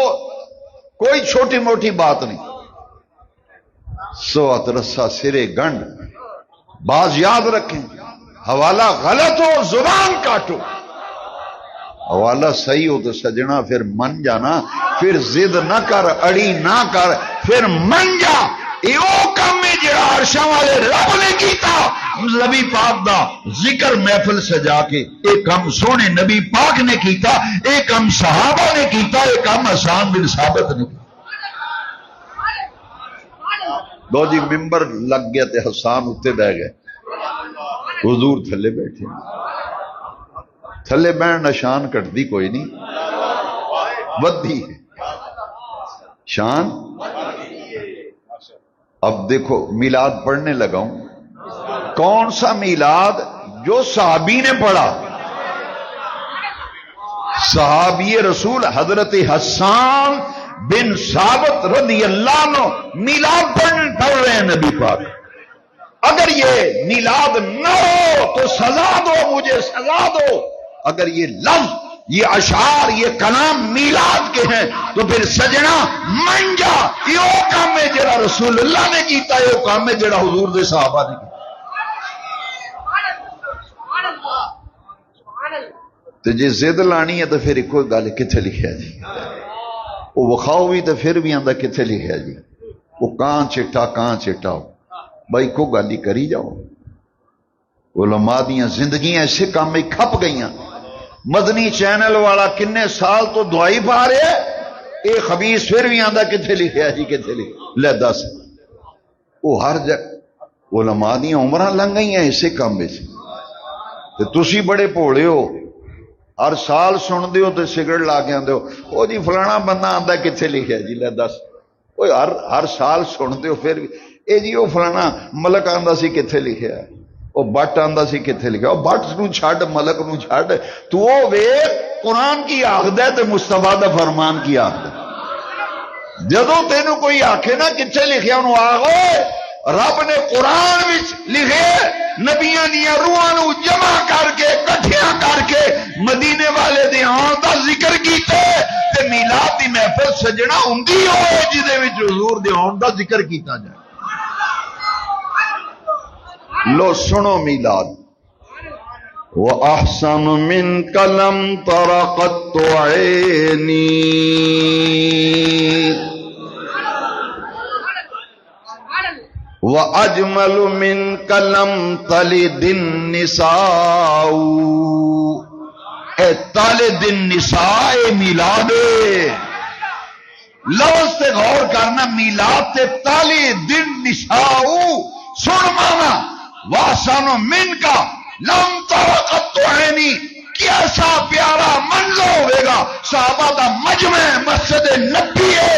کوئی چھوٹی موٹی بات نہیں، سوات رسا سرے گنڈ، باز یاد رکھیں، حوالہ غلط ہو زبان کاٹو، حوالہ صحیح ہو تو سجنا پھر من جانا، پھر ضد نہ کر، اڑی نہ کر، پھر من جا۔ یہ وہ کام ہے جڑا عرشاں والے رب نے کیتا، نبی پاک دا ذکر محفل سجا کے۔ ایک کام سونے نبی پاک نے کیتا، ایک کام صحابہ نے کیتا، ایک کام حسان بن ثابت نے کیتا۔ دو جی ممبر لگ گیا تے حسان اتنے بہ گئے، حضور تھلے بیٹھے، تھلے بہن نشان کٹتی کوئی نہیں، ودھی ہے شان۔ اب دیکھو میلاد پڑھنے لگا ہوں، کون سا میلاد؟ جو صحابی نے پڑھا، صحابی رسول حضرت حسان بن ثابت رضی اللہ عنہ میلاد پڑھ رہے ہیں نبی پاک. اگر یہ میلاد نہ ہو تو سزا دو، مجھے سزا دو. اگر یہ لفظ، یہ اشعار، یہ کلام میلاد کے ہیں تو پھر سجنا من جا. یہ وہ کام ہے جڑا رسول اللہ نے کیتا، یہ وہ کام ہے جڑا حضور دے صحابہ نے کیتا. تو جی زد لانی ہے تو پھر ایک گل کتنے لکھیا جی، وہ وکھاؤ بھی تو پھر بھی آندا کتنے لکھیا جی. وہ کان چٹا ہو بھائی کو گل ہی کری جاؤ. علماء دیاں زندگیاں ایسے کام میں کھپ گئیاں. مدنی چینل والا کنے سال تو دعائی پا رہے ہے، اے خبیث پھر بھی آندا کتنے لکھیا جی، کتنے لکھیا لے دس. وہ ہر جگہ علماء دیاں عمراں لنگ گئیاں ایسے کام میں. تسی بڑے بھولے ہو، ہر سال سن دیو تے سگرٹ لا کے آندے ہو او جی فلانا بندہ آندا کتنے لکھیا جی لے دس. اوے ہر سال سن دیو پھر بھی اے جی او فلانا ملک آندا سی کتنے لکھیا ہے، او بٹ آندا سی کتنے لکھیا. او بٹ نو چھڈ، ملک نو چھڈ، تو او ویکھ قرآن کی آخد ہے تے مصطفیٰ دا فرمان کی آخد ہے. جدوں تینوں کوئی آکھے نا کتنے لکھیا انہوں آخو رب نے قرآن وچ لکھے، نبیاں دیاں روحاں نو جمع کر کے کٹھیاں کر کے مدینے والے دے آن دا ذکر کیتے تے میلاد دی محفل سجنا ہوندی ہوئے جدے وچ حضور دے آن دا ذکر کیتا جائے. لو سنو میلاد. وَأَحْسَنُ مِنْكَ لَمْ تَرَ قَطُّ عَيْنِي وَأَجْمَلُ مِنْكَ لَمْ تَلِدِ النِّسَاءُ. اے تالد النساء میلاد لفظ تے غور کرنا. میلاد تے تالد النساء سن مانا. وَأَحْسَنُ مِنْكَ لَمْ تَرَ قَطُّ عَيْنِي. کیسا پیارا منظر ہوئے گا. صحابہ دا مجمع مسجد نبی ہے،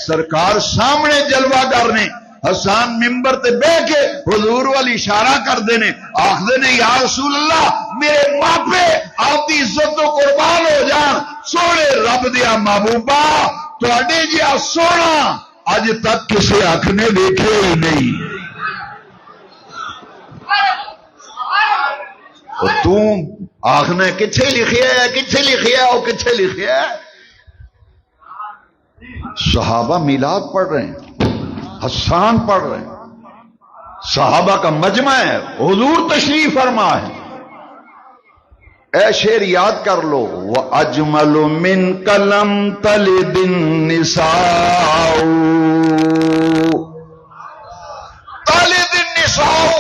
سرکار سامنے جلوہ کرنے. حسان ممبر تے بہ کے حضور والی اشارہ کر دینے، آخ دینے یا رسول اللہ میرے ماپے آپ دی عزت تو قربان ہو جان. سونے رب دیا محبوبہ تواڈے جیا سونا اج تک کسی اکھ نے دیکھے ہی نہیں. تو آخنا کتھے لکھیا ہے، کتھے لکھیا ہے، وہ کتھے لکھیا ہے. صحابہ میلاد پڑھ رہے ہیں، حسان پڑھ رہے ہیں، صحابہ کا مجمع ہے، حضور تشریف فرما ہے. اے شعر یاد کر لو. وَأَجْمَلُ مِنْكَ لَمْ تَلِدِ النِّسَاءُ. تَلِدِ النِّسَاءُ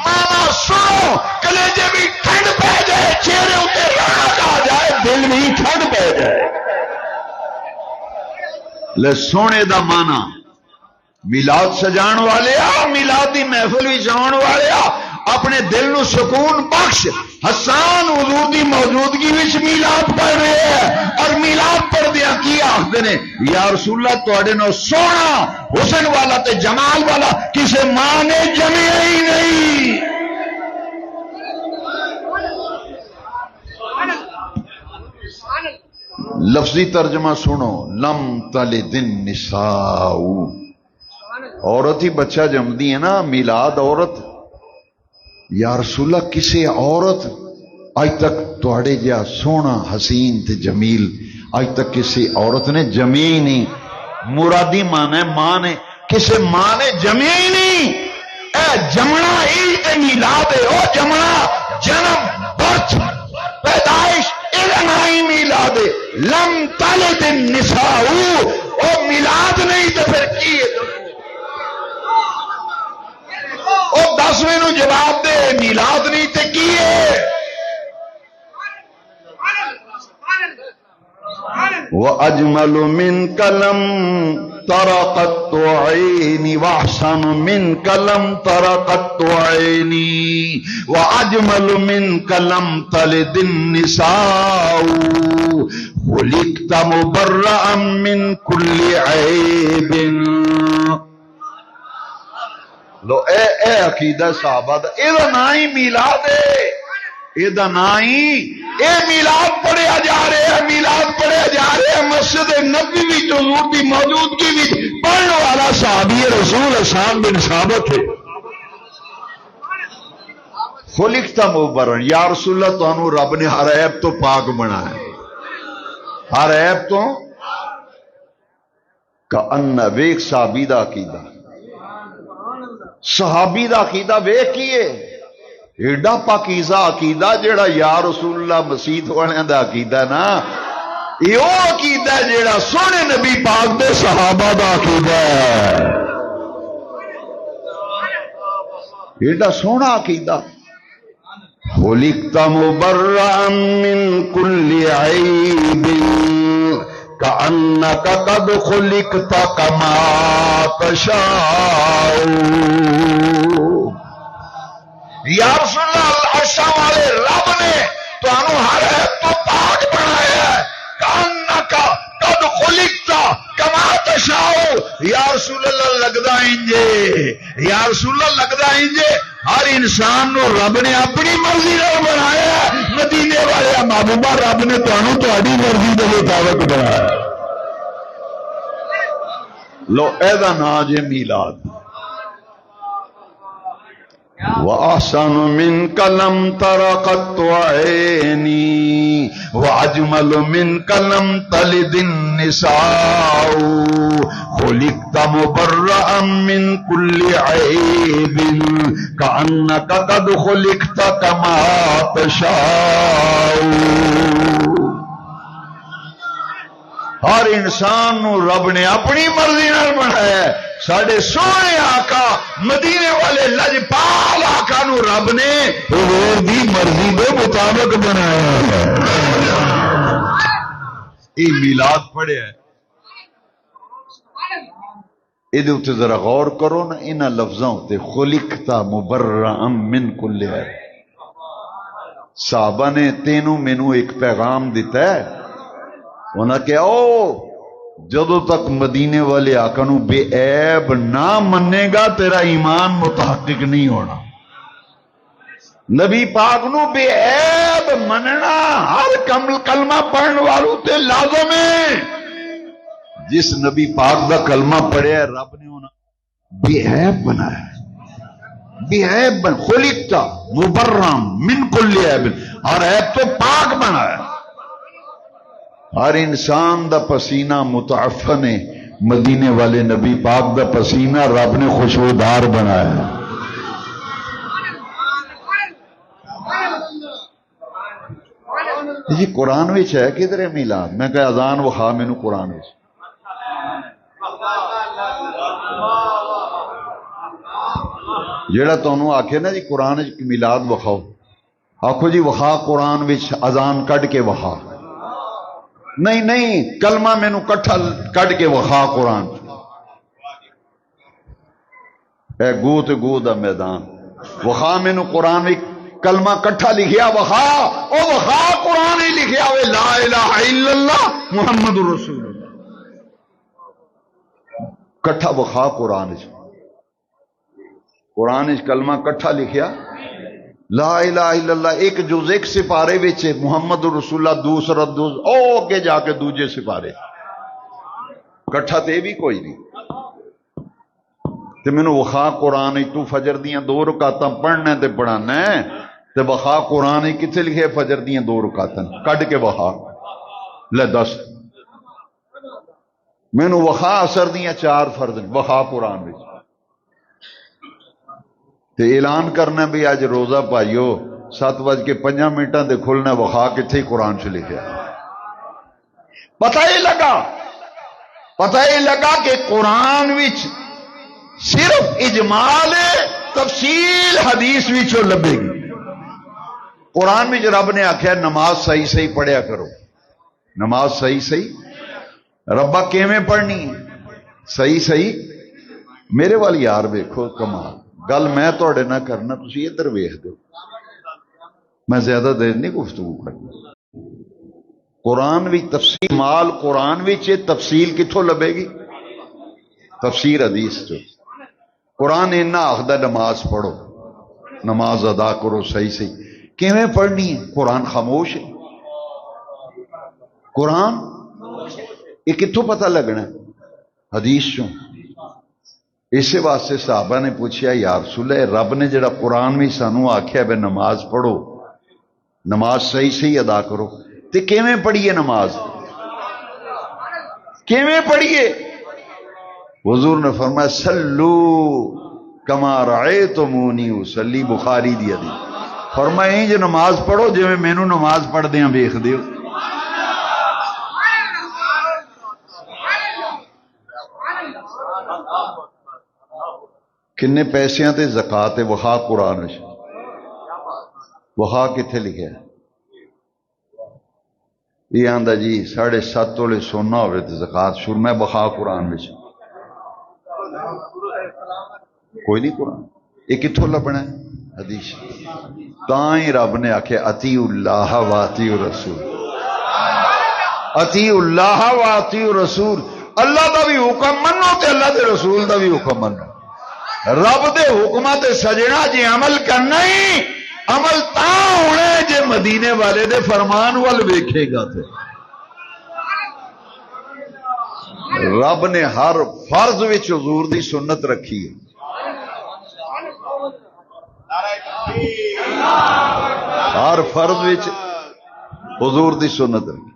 مانا سنو، کلیجے بھی ٹھنڈ پہ جائے، چہرے اتے راحت آ جائے، دل بھی ٹھنڈ پہ جائے. لے سونے دا مانا میلاد سجان والے آ، میلاد دی محفل بھی جان والے آ، اپنے دل نو سکون بخش. حسان حضور دی موجودگی وچ میلاد پڑھ رہے ہیں اور میلاد پڑھ دیا کی آخدے نے یا رسول اللہ تواڈے نو سونا حسن والا تے جمال والا کسے ماں نے جمیا ہی نہیں. لفظی ترجمہ سنو. لم تلد النساء، عورت ہی بچہ جمدی ہے نا. میلاد عورت. یا رسول اللہ کسے عورت آج تک تواڈے جا سونا حسین تے جمیل آج تک کسی عورت نے جمی ہی نہیں. مرادی مانا ہے ماں نے، کسے ماں نے جمی ہی نہیں. اے جمنا ہی تے میلاد ہے. او جمنا جنم برتھ پیدائش ہی میلاد ہے. لم تلد النساء او میلاد نہیں تو پھر کی ہے؟ او 10ویں نو جواب دے میلاد نہیں تے کی ہے؟ وَأَجْمَلُ مِنْكَ لَمْ تَرَ قَطُّ عَيْنِي وَأَحْسَنُ مِنْكَ لَمْ تَرَ قَطُّ عَيْنِي وَأَجْمَلُ مِنْكَ لَمْ تَلِدِ النِّسَاءُ خُلِقْتَ مُبَرَّأً مِنْ كُلِّ عَيْبٍ. لو اے عقیدہ صحابہ دا اے دا نا ہی میلاد ہے، اے دا نا ہی اے میلاد پڑھیا جا رہے ہیں، میلاد پڑھیا جا رہے ہیں مسجد نبوی وچ حضور دی موجودگی وچ پڑھنے والا صحابی رسول حسان بن ثابت ہے۔ خلقتا مبررا، یا رسول اللہ تانوں رب نے ہر عیب تو پاک بنایا، ہر عیب تو کأن ویک صحابی دا عقیدہ، صحابی دا عقیدہ ویک کیے ایڈا پاکیزہ عقیدہ جیڑا یا رسول اللہ مسیح والوں دا عقیدہ ہے نا، یہ وہ عقیدہ ہے جیڑا سونے نبی پاک دے صحابہ دا عقیدہ ہے، ایڈا سونا عقیدہ۔ خلقت مبرئا من كل عیب كأنك قد خلقت كما تشاء۔ یا رسول اللہ، عرشاں والے رب نے تانوں ہر عیب تو پاک بنایا ہے، كأنك قد خلقت كما تشاء۔ یا رسول اللہ لگدا انجے، یا رسول اللہ لگدا انجے ہر انسان نو رب نے اپنی مرضی نال بنایا ہے۔ مدینے والے محبوبہ رب نے تانوں تہاڈی مرضی دے مطابق بنایا۔ لو ایدا نا جے میلاد۔ وَأَحْسَنُ مِنْكَ لَمْ تَرَ قَطُّ عَيْنِي وَأَجْمَلُ مِنْكَ لَمْ تَلِدِ النِّسَاءُ خُلِقْتَ مُبَرَّأً مِنْ كُلِّ عَيْبٍ كَأَنَّكَ قَدْ خُلِقْتَ كَمَا تَشَاءُ۔ ہر انسان نو رب نے اپنی مرضی نال بنایا ہے۔ ساڈے سونے آقا مدینے والے لجپال آقا نو رب نے حضور دی مرضی دے مطابق بنایا ہے۔ یہ میلاد پڑھیا ہے، یہ ذرا غور کرو نا انہاں لفظاں تے، خلقتا مبرئا من کل عیب۔ صحابہ نے تینوں مینوں ایک پیغام دیتا ہے، انہاں کہ او جدو تک مدینے والے آقا نو بے عیب نہ منے گا تیرا ایمان متحقق نہیں ہونا۔ نبی پاک نو بے عیب مننا ہر کلمہ پڑھن والوں تے لازم ہے۔ جس نبی پاک دا کلمہ پڑھیا ہے رب نے انہاں بے عیب بنایا، بے عیب بن، خلقتا مبرّا من کل عیب، ہر عیب تو پاک بنایا۔ ہر انسان دا پسینہ متعفن ہے، مدینے والے نبی پاک دا پسینہ رب نے خوشبودار بنایا۔ جی قرآن وچ ہے کدھر ہے میلاد؟ میں کہ اذان وخا مینوں قرآن وچ۔ جیڑا تانوں آکھے نا جی قرآن وچ میلاد وخاؤ، آکھو جی وخا قرآن وچ اذان کڈ کے وخا۔ نہیں نہیں، کلمہ مینوں کٹھا کڈ کے وخا قرآن۔ اے گو تے گو دا میدان، وخا مینوں قرآن وچ کلمہ کٹھا لکھیا وخا، او وخا قرآن ہی لکھیا ہوئے لا الہ الا اللہ محمد رسول اللہ، کٹھا وخا قرآن وچ، قرآن وچ کلمہ کٹھا لکھیا لا الہ الا اللہ، ایک جز ایک سپارے وچ محمد رسول اللہ دوسرا او اگے جا کے دوجے سپارے، کٹھا تے بھی کوئی نہیں۔ تے مینوں وخا قرآن تو فجر دیاں 2 رکعتاں پڑھنا تے پڑھانا ہے، تے وخا قرآن کتنے لکھے فجر دیاں 2 رکعتاں کڈ کے وخا، لے دس مینوں وخا اثر دیاں 4 فرض وخا قرآن وچ، تے اعلان کرنا بھی اج روزہ پائیو 7:05 دے کھلنا، وخا کتنے قرآن سے لکھا۔ پتہ ہی لگا کہ قرآن وچ صرف اجمال تفصیل حدیث وچوں لبے گی۔ قرآن وچ رب نے آخیا نماز صحیح صحیح پڑھیا کرو، نماز صحیح صحیح، ربا کیویں پڑھنی ہے صحیح صحیح؟ میرے وال یار ویکھو کمال گل میں تواڈے نال کرنا، تسی ادھر ویکھ دو، میں زیادہ دیر نہیں گفتگو کرنا۔ قرآن وچ تفصیل مال، قرآن وچ تفصیل کتھوں لبے گی؟ تفسیر حدیث چ۔ قرآن اینا آخدا نماز پڑھو، نماز ادا کرو صحیح صحیح، کیویں پڑھنی ہے؟ قرآن خاموش ہے، قرآن یہ کتوں پتہ لگنا ہے؟ حدیث چوں۔ اسی واسطے صحابہ نے پوچھا یا رسول اللہ رب نے جڑا قرآن بھی سانوں آکھیا بے نماز پڑھو، نماز صحیح صحیح ادا کرو، تے کیویں پڑھیے نماز؟ کیویں پڑھیے؟ حضور نے فرمایا سلو کما رأیتمونی اصلی، بخاری دی حدیث۔ فرمایا انج نماز پڑھو جویں مینوں نماز پڑھدیاں ویکھ دیو۔ کنے پیسیاں تے زکات وہا قرآن وچ، وہا کتھے لکھیا ہے؟ یہ آندا جی 7.5 تولے سونا ہوئے تے زکات شروع میں وہا قرآن وچ کوئی نہیں۔ قرآن یہ کتھوں لبنا ہے؟ حدیث۔ تاں ہی رب نے آکھے اطیع اللہ و اطیع الرسول، اطیع اللہ و اطیع الرسول، اللہ دا بھی حکم منو تے اللہ دے رسول دا بھی حکم منو۔ رب دے حکمات سجنا جی عمل کرنا ہی عمل تاں ہونا ہے جے مدینے والے دے فرمان وال ویکھے گا تے۔ رب نے ہر فرض وچ حضور دی سنت رکھی ہے، ہر فرض وچ حضور دی سنت رکھی۔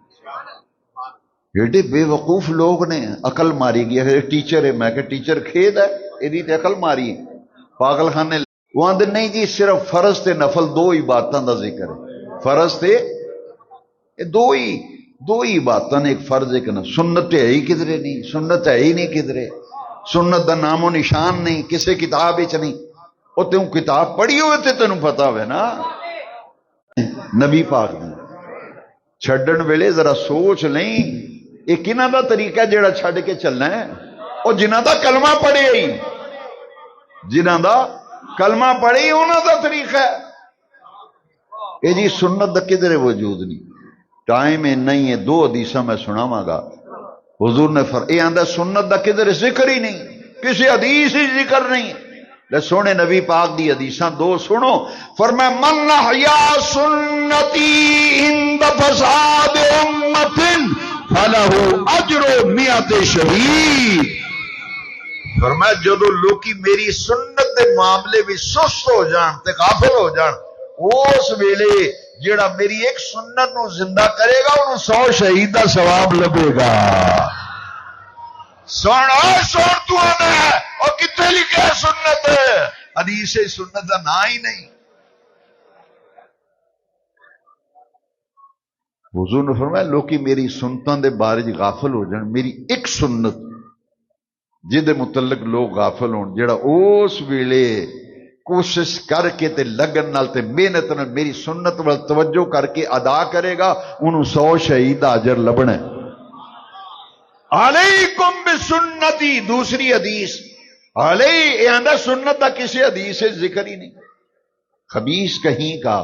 ایڈے بے وقوف لوگ نے عقل ماری گیا ہے ٹیچر ہے، میں کہ ٹیچر کھید ہے یہ عقل ماری ہے پاگل خانے۔ وہ آدھے نہیں جی صرف فرض تے نفل دو عبادتاں دا ذکر ہے، فرض تے دو ہی عبادتاں نے، ایک فرض ایک نفل۔ سنت ہے ہی کدھرے نہیں، سنت ہے ہی نہیں کدھرے، سنت دا نام و نشان نہیں کسے کتاب وچ نہیں۔ وہ تم کتاب پڑھی ہوئے تے تینوں پتا ہوئے نا۔ نبی پاک نے چھڈن ویلے ذرا سوچ لیں یہ کنہاں دا طریقہ جڑا چھڈ کے چلنا ہے؟ اور جنہاں دا کلمہ پڑھے ہی، جنہاں دا کلمہ پڑھے ہی انہاں دا طریقہ ہے۔ یہ جی سنت دا کدھر وجود نہیں۔ ٹائم نہیں ہے، 2 حدیثاں میں سناواں گا۔ حضور نے یہ آندا سنت دا کدھر ذکر ہی نہیں، کسی حدیث ہی ذکر نہیں۔ لے سونے نبی پاک دی حدیثاں 2 سنو۔ فرمایا من احیا سنتی عند فساد امت فلہ اجر 100 شہید۔ فرمایا جدو لوکی میری سنت دے معاملے بھی سست ہو جان تے غافل ہو جان، اس ویلے جیڑا میری ایک سنت نو زندہ کرے گا انہوں 100 شہید دا ثواب لبے گا۔ سن تو آنا ہے اور کتنے لکھے سنت ہے؟ حدیث سنت دا نا ہی نہیں۔ حضور نے فرمایا لوکی میری سنتاں دے بارے غافل ہو جان، میری ایک سنت جدے متعلق لوگ غافل ہون، جڑا اس ویلے کوشش کر کے تے لگن نال تے محنت نال میری سنت وال توجہ کر کے ادا کرے گا انہوں 100 شہید دا اجر لبنا ہے۔ علیکم بسنتی، دوسری حدیث علیہ آندہ سنت دا کسی حدیث سے ذکر ہی نہیں، خبیث کہیں کا۔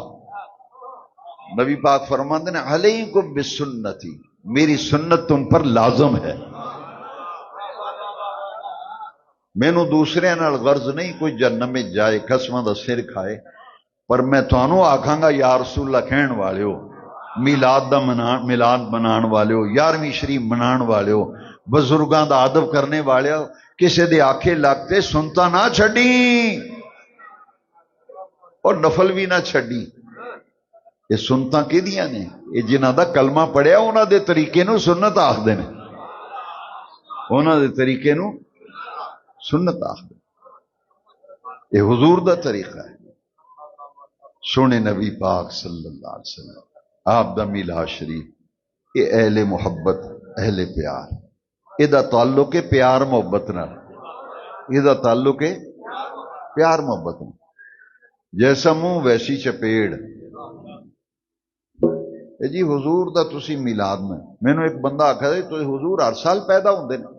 نبی پاک فرماتے ہیں علیکم بسنتی، میری سنت تم پر لازم ہے۔ مینوں دوسرے نال غرض نہیں کوئی جہنم میں جائے قسماں دا سر کھائے، پر میں تانوں آکھاں گا یا رسول اللہ کہن والے ہو، میلاد دا میلاد منان والے ہو، 11ویں شریف منان والے ہو، بزرگاں دا ادب کرنے والے ہو، کسے دے آکھے لگتے سنتا نہ چھڈی اور نفل بھی نہ چھڈی۔ یہ سنتا کیدیاں نے؟ یہ جنہاں دا کلمہ پڑھیا انہاں دے طریقے نو سنت آکھدے نے، انہاں دے طریقے نو سنت آخر۔ یہ حضور دا طریقہ ہے۔ سونے نبی پاک صلی اللہ علیہ وسلم آپ دا میلاد شریف یہ اہل محبت اہل پیار، یہ دا تعلق ہے پیار محبت نہ، یہ دا تعلق ہے پیار محبت نہ۔ جیسا منہ ویسی چپیڑ۔ جی حضور دا تسی میلاد میں ایک بندہ آکھا ہے تو حضور ہر سال پیدا ہوندے نے،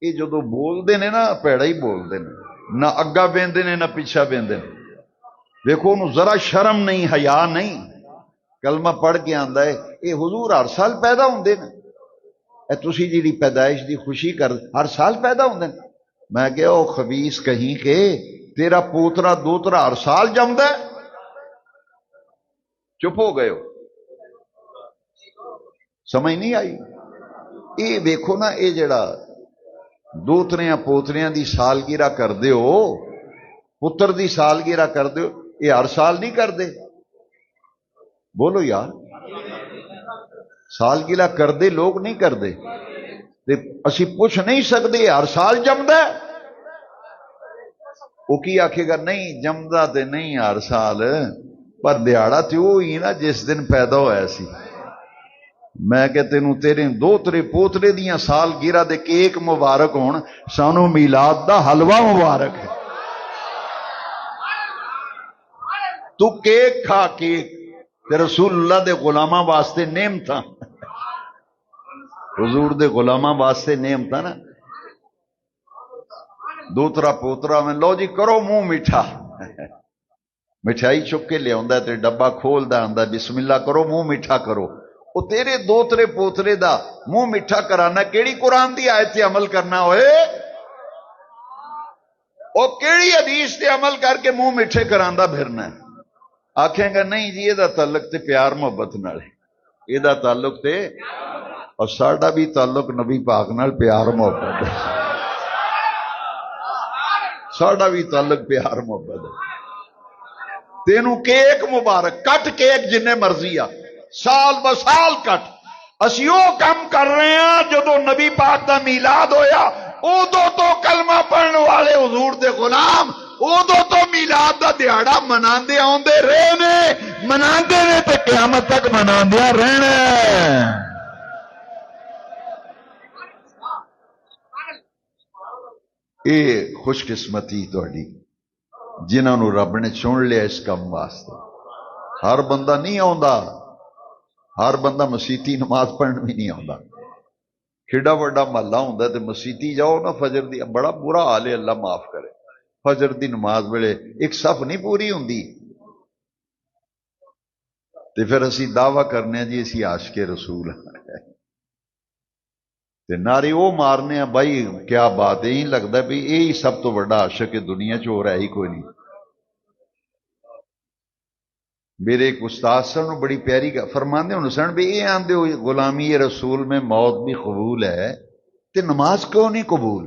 یہ جدو بولتے ہیں نا پیڑا ہی بولتے ہیں، نہ اگا بہندے نے نہ پیچھا بہندے نے۔ دیکھو انہوں ذرا شرم نہیں، حیا نہیں، کلمہ پڑھ کے آندا ہے یہ حضور ہر سال پیدا ہوندے نے، اے تسی جیڑی پیدائش دی خوشی کر ہر سال پیدا ہوندے نے۔ میں کہ او خبیث کہیں کہ تیرا پوترا دوترا ہر سال جمدا ہے؟ چپ ہو گئے ہو۔ سمجھ نہیں آئی؟ یہ ویکھو نا، یہ جڑا دوتریاں پوتریاں دی سالگرہ کر ہو، پتر دی سالگرہ کر ہو، یہ ہر سال نہیں کرتے؟ بولو یار، سالگرہ کردے لوگ نہیں کرتے؟ اسی پوچھ نہیں سکتے ہر سال جمدا ہے؟ وہ کی آکھے گا نہیں جمدا تے نہیں ہر سال، پر دیہڑا تے وہی نا جس دن پیدا ہوا سی۔ میں کہ تینوں تیرے دوترے پوترے دیاں سالگرہ دے کیک مبارک ہون، سانو میلاد دا حلوہ مبارک ہے۔ تو کیک کھا، کیک تے رسول اللہ دے غلاماں واسطے نعمت، حضور دے غلاماں واسطے نعمت نا۔ دوترا پوترا میں لو جی کرو منہ میٹھا، مٹھائی چک کے لیا تے ڈبا کھول دا آندا بسم اللہ کرو منہ میٹھا کرو۔ وہ تیرے دوترے پوترے دا منہ میٹھا کرانا کیڑی قرآن دی آیت تے عمل کرنا ہوئے؟ وہ کیڑی حدیث تے عمل کر کے منہ میٹھے کراندا پھرنا ہے؟ آکھیں گا نہیں جی یہ تعلق تے پیار محبت نال ہے، یہ تعلق تے، اور ساڈا بھی تعلق نبی پاک نال پیار محبت ہے، ساڈا بھی تعلق پیار محبت ہے۔ تینوں کیک مبارک کٹ، کیک جنے مرضی آ، سال بسال کٹ۔ اسی وہ کم کر رہے ہیں جدو نبی پاک دا میلاد ہویا، ادو تو کلمہ پڑھن والے حضور دے غلام ادو تو میلاد دا دیہڑا مناندے آندے رہے نے، مناندے نے تے قیامت تک مناندیا رہنا۔ اے خوش قسمتی تہاڈی جنہاں نو رب نے چن لیا اس کام واسطے۔ ہر بندہ نہیں آندا، ہر بندہ مسیتی نماز پڑھن بھی نہیں آندا۔ کھڑا وڈا محلہ ہوندا تے مسیتی جاؤ نا فجر دی، بڑا برا حال ہے، اللہ معاف کرے۔ فجر دی نماز ویلے ایک صف نہیں پوری ہوندی، تے پھر اسی دعویٰ کرنے جی اسی عاشق رسول تے نعرے وہ مارنے ہیں، بھائی کیا بات ہے، یہی لگتا ہے بھی یہی سب تو بڑا عاشق دنیا چ ہو رہا ہی کوئی نہیں۔ میرے ایک استاد سن بڑی پیاری فرماندے ہوں سن بھی یہ آندے ہو غلامی رسول میں موت بھی قبول ہے تے نماز کیوں نہیں قبول؟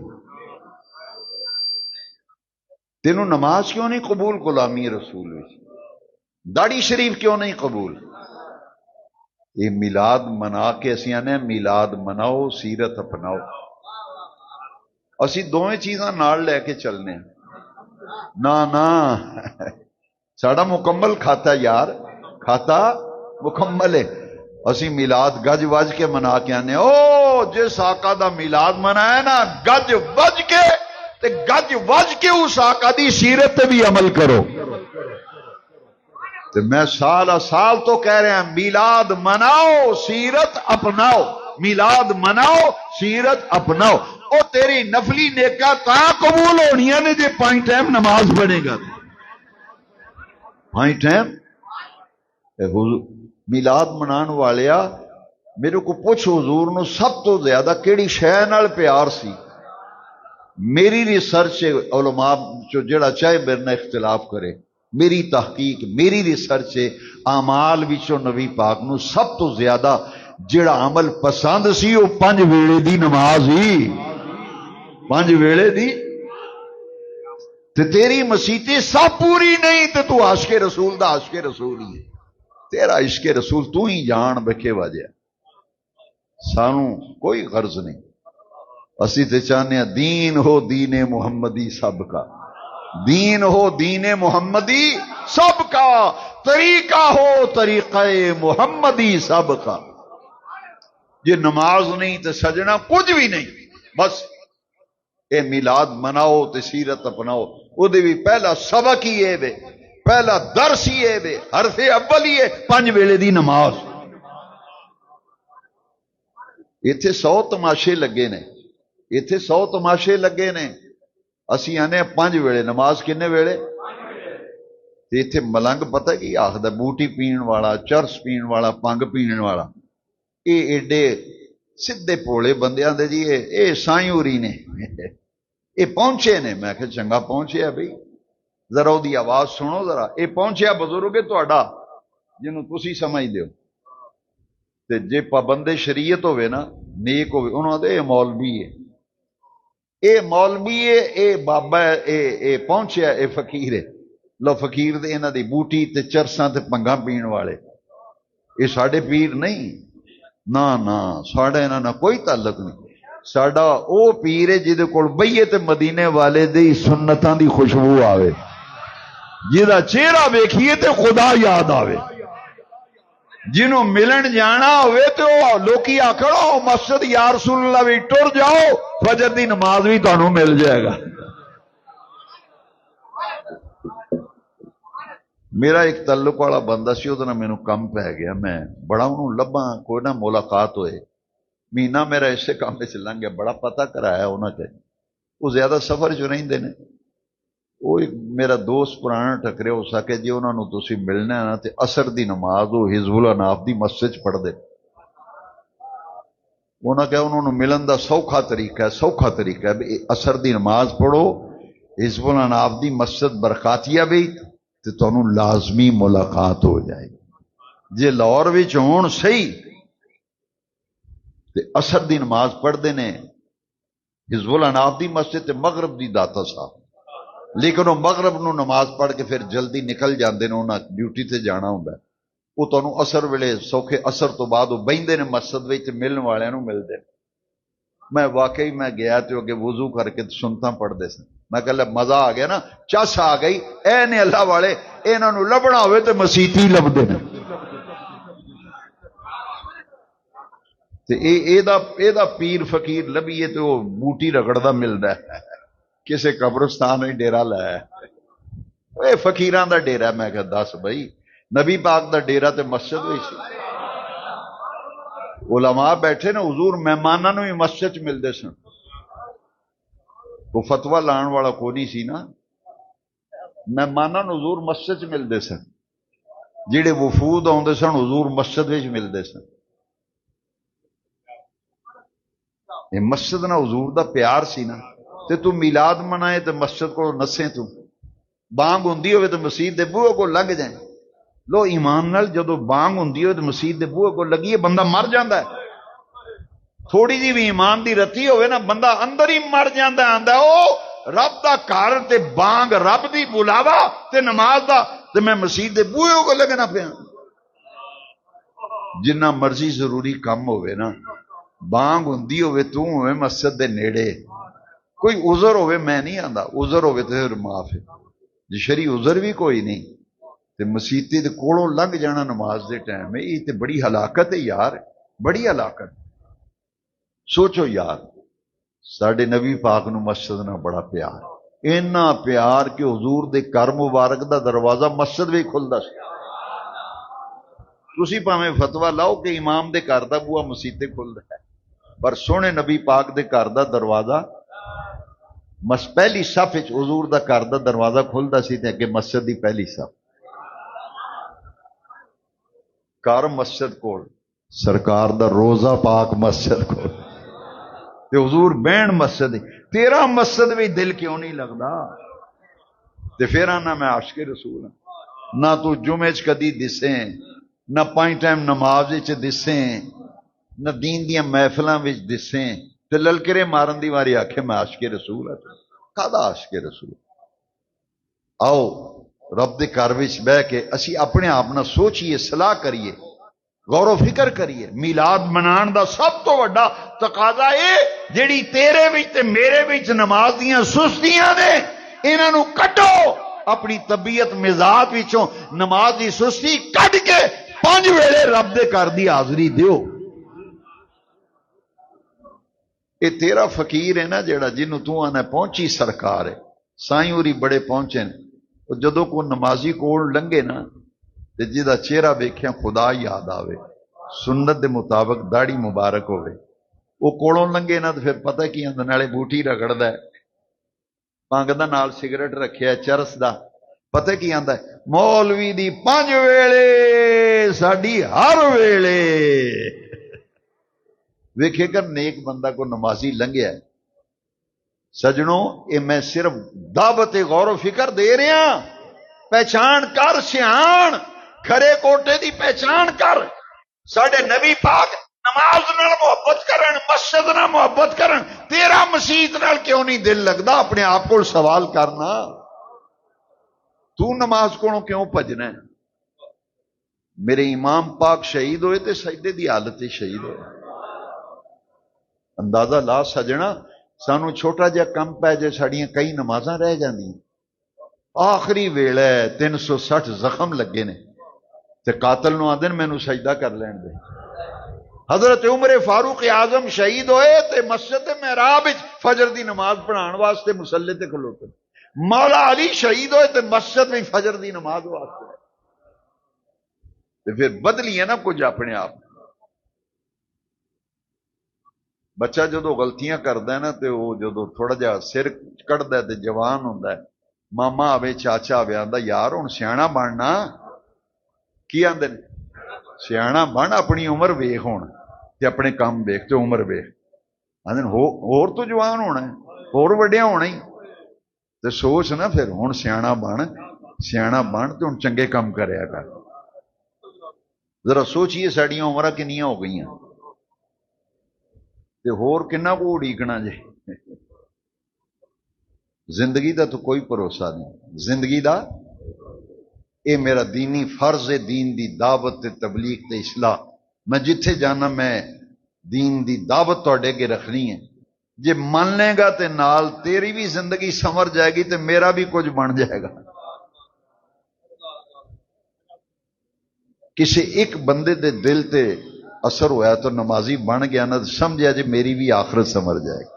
تینوں نماز کیوں نہیں قبول غلامی رسول میں؟ داڑھی شریف کیوں نہیں قبول؟ یہ میلاد منا کے اسی آنے میلاد مناؤ سیرت اپناؤ، اسی دوویں چیزاں نال لے کے چلنے ہیں۔ نا ساڑا مکمل کھاتا یار، کھاتا مکمل ہے۔ اسی میلاد گج وج کے منا کے آنے، او جس آقا دا میلاد منایا نا گج وج کے، تے گج وج کے اس آقا دی سیرت تے بھی عمل کرو۔ تے میں سال سال تو کہہ رہے ہیں میلاد مناؤ سیرت اپناؤ، میلاد مناؤ سیرت اپناؤ۔ او تیری نفلی نیکا تا قبول ہونیاں نے جے 5 ٹائم نماز پڑھے گا، 5 ٹائم۔ میلاد منان والیا میرے کو پوچھ حضور نو سب تو زیادہ کیڑی شے نال پیار سی؟ میری ریسرچ علماء جو جڑا چاہے میرے نال اختلاف کرے، میری تحقیق میری ریسرچ اعمال وچوں نبی پاک نو سب تو زیادہ جڑا عمل پسند سی وہ 5 ویلے دی نماز ہی، 5 ویلے دی۔ تے تیری مسیتی سب پوری نہیں تے تو عاشق رسول دا عاشق رسول ہی ہے، تیرا عشق رسول تو ہی جان بکے وجہ، سانو کوئی غرض نہیں۔ اسی تے چاہنے ہیں دین ہو دین محمدی سب کا، دین ہو دین محمدی سب کا، طریقہ ہو طریقہ محمدی سب کا۔ یہ نماز نہیں تے سجنا کچھ بھی نہیں، بس اے میلاد مناؤ تے سیرت اپناؤ۔ وہ دے بھی پہلا سبق ہی ہے، پہلا درس ہی ہے، حرف اول ہی ہے 5 ویلے دی نماز۔ ایتھے 100 تماشے لگے نے، ایتھے 100 تماشے لگے نے، اسی آنے 5 ویلے نماز کنے ویلے؟ ایتھے ملنگ پتہ کی آخدا بوٹی پین والا، چرس پین والا، پنگ پین والا، اے ایڈے سدھے پوڑے بندیاں دے جی اے سائیوری نے، اے پہنچے نے۔ میں کہ چنگا پہنچے بھئی، ذرا وہ دی آواز سنو ذرا، اے پہنچیا بزرگ تہاڈا جنوں تسی سمجھ دیو۔ تے جے پابند شریعت ہوئے نا نیک ہوئے انہوں نے مولوی ہے اے مولوی ہے اے بابا ہے اے پہنچیا اے فقیر ہے لو فقیر دے انہاں دی بوٹی تے چرساں تے پنگاں پین والے یہ ساڈے پیر نہیں نہ ساڈا انہاں نال کوئی تعلق نہیں ساڈا او پیر ہے جہدے کول بہیے تے مدینے والے دی سنتاں دی خوشبو آوے جہدا چہرہ ویکھیے تے خدا یاد آوے جنہوں ملن جانا ہوئے تو لوکی آکھڑو مسجد یا رسول اللہ بھی ٹر جاؤ فجر دی نماز بھی تانوں مل جائے گا میرا ایک تعلق والا بندہ سی وہ مینوں کم پی گیا میں بڑا انہوں لباں کوئی نہ ملاقات ہوئے مہینہ میرا اسے کام سے لنگ گیا بڑا پتہ کرایا انہوں نے وہ زیادہ سفر جو رہندے نے وہ ایک میرا دوست پرانا ٹکرے ہو سکے جی انہوں نے تسی ملنا ہے نا تے عصر دی نماز وہ حزب الاناف دی مسجد پڑھ دے انہوں نے کہا انہوں نے ملن دا سوکھا طریقہ ہے عصر دی نماز پڑھو حزب الاناف دی مسجد برکاتیہ بھی تے تانوں لازمی ملاقات ہو جائے گی جے لاہور وچ ہون صحیح تے عصر دی نماز پڑھ دے نے حزب الاناف دی مسجد تے مغرب دی داتا صاحب لیکن وہ مغرب نو نماز پڑھ کے پھر جلدی نکل جاندے نے انہاں ڈیوٹی تے جانا ہوندا ہے وہ تانوں اثر ویلے سوکھے اثر تو بعد وہ بہندے نے مسجد وچ ملن والےاں نو ملدے میں واقعی میں گیا تے اگے وضو کر کے سنتاں پڑھدے سن میں کہ مزہ آ گیا نا چس آ گئی اے نے اللہ والے انہاں نو لبنا ہوئے تے مسیتی لبدے نے تے اے دا پیر فقیر لبیے تے وہ بوٹی رگڑدا ملدا ہے کسے قبرستان میں ڈیرا لایا اے فقیراں دا ڈیرا میں کہ دس بھائی نبی پاک دا ڈیرا تے مسجد ہوئی سی علماء بیٹھے نا حضور مہماناں نوں ہی مسجد ملدے سن وہ فتوی لان والا کوئی نہیں سی نا مہماناں نوں حضور مسجد ملدے سن جڑے وفود آوندے سن حضور مسجد وچ ملدے سن یہ مسجد نہ حضور دا پیار سی نا تے تو میلاد منائے تے مسجد کو نسیں تو بانگ ہوندی ہوئے تے مسجد دے بوئے کو لگ جائیں لو ایمان نال جدو بانگ ہوندی ہوئے تے مسجد دے بوئے کو لگیے بندہ مر جاندا ہے تھوڑی جی بھی ایمان دی رتی ہوئے نا بندہ اندر ہی مر جاندا ہے آندا او رب دا گھر تے بانگ رب دی بلاوا تے نماز دا تے میں مسجد دے بوئے کو لگنا پیا جنہ مرضی ضروری کم ہوئے نا بانگ ہوندی ہوئے تو ہوئے مسجد دے نیڑے کوئی عذر ہوئے میں نہیں آندا عذر ہوئے تو معاف ہے جی شری عذر بھی کوئی نہیں تے مسیتی دے کوڑوں لنگ جانا نماز دے ٹائم میں یہ تے بڑی ہلاکت ہے یار بڑی ہلاکت سوچو یار ساڈے نبی پاک نو مسجد نہ بڑا پیار اینا پیار کہ حضور دے گھر مبارک دا دروازہ مسجد بھی کھلدا سی تسی پاویں فتوی لاؤ کہ امام دے گھر دا بوا مسجد تے کھلدا ہے پر سونے نبی پاک دے گھر دا دروازہ پہلی صف حضور دا گھر دا دروازہ کھلدا سی تے اگے مسجد دی پہلی صف گھر مسجد کول سرکار دا روزہ پاک مسجد کول تے حضور بہن مسجد تیرا مسجد بھی دل کیوں نہیں لگدا تے پھر آنا میں عاشق رسول ہاں نہ تو جمعے چ کدی دسیں نہ 5 ٹائم نماز وچ دسیں نہ دین دیاں محفلاں وچ دسیں تے للکرے مارن دی واری آکھے میں عاشق رسول ہے کادا عاشق رسول آؤ رب دے گھر وچ بیٹھ کے اسی اپنے آپ نہ سوچیے صلاح کریے غور و فکر کریے میلاد منان دا سب تو بڑا تقاضا اے جیڑی تیرے وچ تے میرے وچ نماز دیاں سستیاں نے انہاں نو کڈو اپنی طبیعت مزاج وچوں نماز دی سستی کڈ کے 5 ویلے رب دے گھر دی حاضری دیو یہ تیرا فقیر ہے نا جیڑا جنوں تو آنا پہنچی سرکار ہے سائیں ہوری بڑے پہنچے نے جدو کو نمازی کول لنگے نا تے جدا چہرہ ویکھیا خدا یاد آوے سنت دے مطابق داڑھی مبارک ہوے وہ کولوں لنگے نا تے پھر پتہ کی اندر نالے بوٹی رگڑدا ہے پنگ دا نال سگریٹ رکھیا چرس دا پتہ کی آندا ہے مولوی دی 5 ویلے ساڈی ہر ویلے ویکھے کر نیک بندہ کو نمازی لنگیا ہے سجنوں یہ میں صرف دعوت غور و فکر دے رہا پہچان کر سیان کھرے کوٹے دی پہچان کر ساڈے نبی پاک نماز نال محبت کرن، مسجد نال محبت کرن، تیرا مسجد نال کیوں نہیں دل لگدا؟ اپنے آپ کو سوال کرنا، تو نماز کو کیوں بھجنا ہے؟ میرے امام پاک شہید ہوئے تے سجدے دی حالت ہی شہید ہوئے۔ اندازہ لا سجنا، سانو چھوٹا جہا کم پہ جے ساڑیاں کئی نمازاں رہ جاندی، آخری ویلے 360 زخم لگے نے تے قاتل نو آندے مینوں سجدہ کر لین دے۔ حضرت عمر فاروق اعظم شہید ہوئے تے مسجد محراب وچ فجر دی نماز پڑھان واسطے مصلی تے کھلوتے۔ مولا علی شہید ہوئے تے مسجد میں فجر دی نماز واسطے۔ تے پھر بدلی ہے نا کچھ اپنے آپ۔ بچہ جدو غلطیاں کردا ہے نا تے وہ جدو تھوڑا جہا سر کڑدا ہے تے جوان ہوندا ہے، ماما آوے چاچا آوے آندا یار ہن سیاںا بننا، کی آندے نے سیاںا بن، اپنی عمر ویکھ ہون تے اپنے کام ویکھ تے عمر ویکھ، آندے ہور تو جوان ہونا ہے، ہور وڈیا ہونا ہی تے سوچ نا پھر ہن سیاںا بن تے ہن چنگے کام کریا کر۔ ذرا سوچئے ساڈیاں عمراں کنیاں ہو گئیاں تے ہور کنا کو اڑیکنا جے؟ زندگی دا تو کوئی بھروسہ نہیں، زندگی دا اے میرا دینی فرض ہے، دین دی دعوت تے تبلیغ تے اصلاح۔ میں جتھے جانا میں دین دی دعوت تہاڈے اگے رکھنی ہے، جے من لے گا تے نال تیری بھی زندگی سنور جائے گی تے میرا بھی کچھ بن جائے گا۔ کسی ایک بندے دے دل تے اثر ہویا تو نمازی بن گیا نا، سمجھا جی میری بھی آخرت سمر جائے گی۔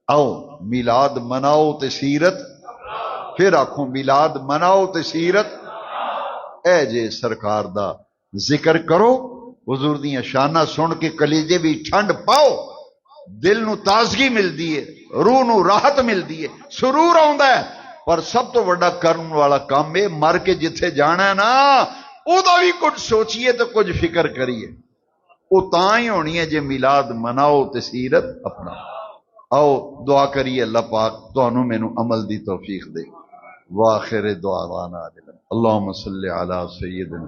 آؤ میلاد مناؤ تے سیرت، پھر آکھوں میلاد مناؤ تے سیرت، اے جے سرکار دا ذکر کرو، حضور دیاں شاناں سن کے کلیجے بھی ٹھنڈ پاؤ، دل نو تازگی ملدی ہے، روح نو راحت ملدی ہے، سرور آوندا ہے۔ پر سب تو بڑا کرن والا کام ہے مر کے جتھے جانا ہے نا او دا بھی کچھ سوچئے تو کچھ فکر کریے، وہ تاں ہی ہونی ہے جے میلاد مناؤ تے سیرت اپنا۔ آؤ دعا کریے اللہ پاک تانوں مینوں عمل دی توفیق دے۔ وآخر دعوانا اللہم صلی علی سیدنا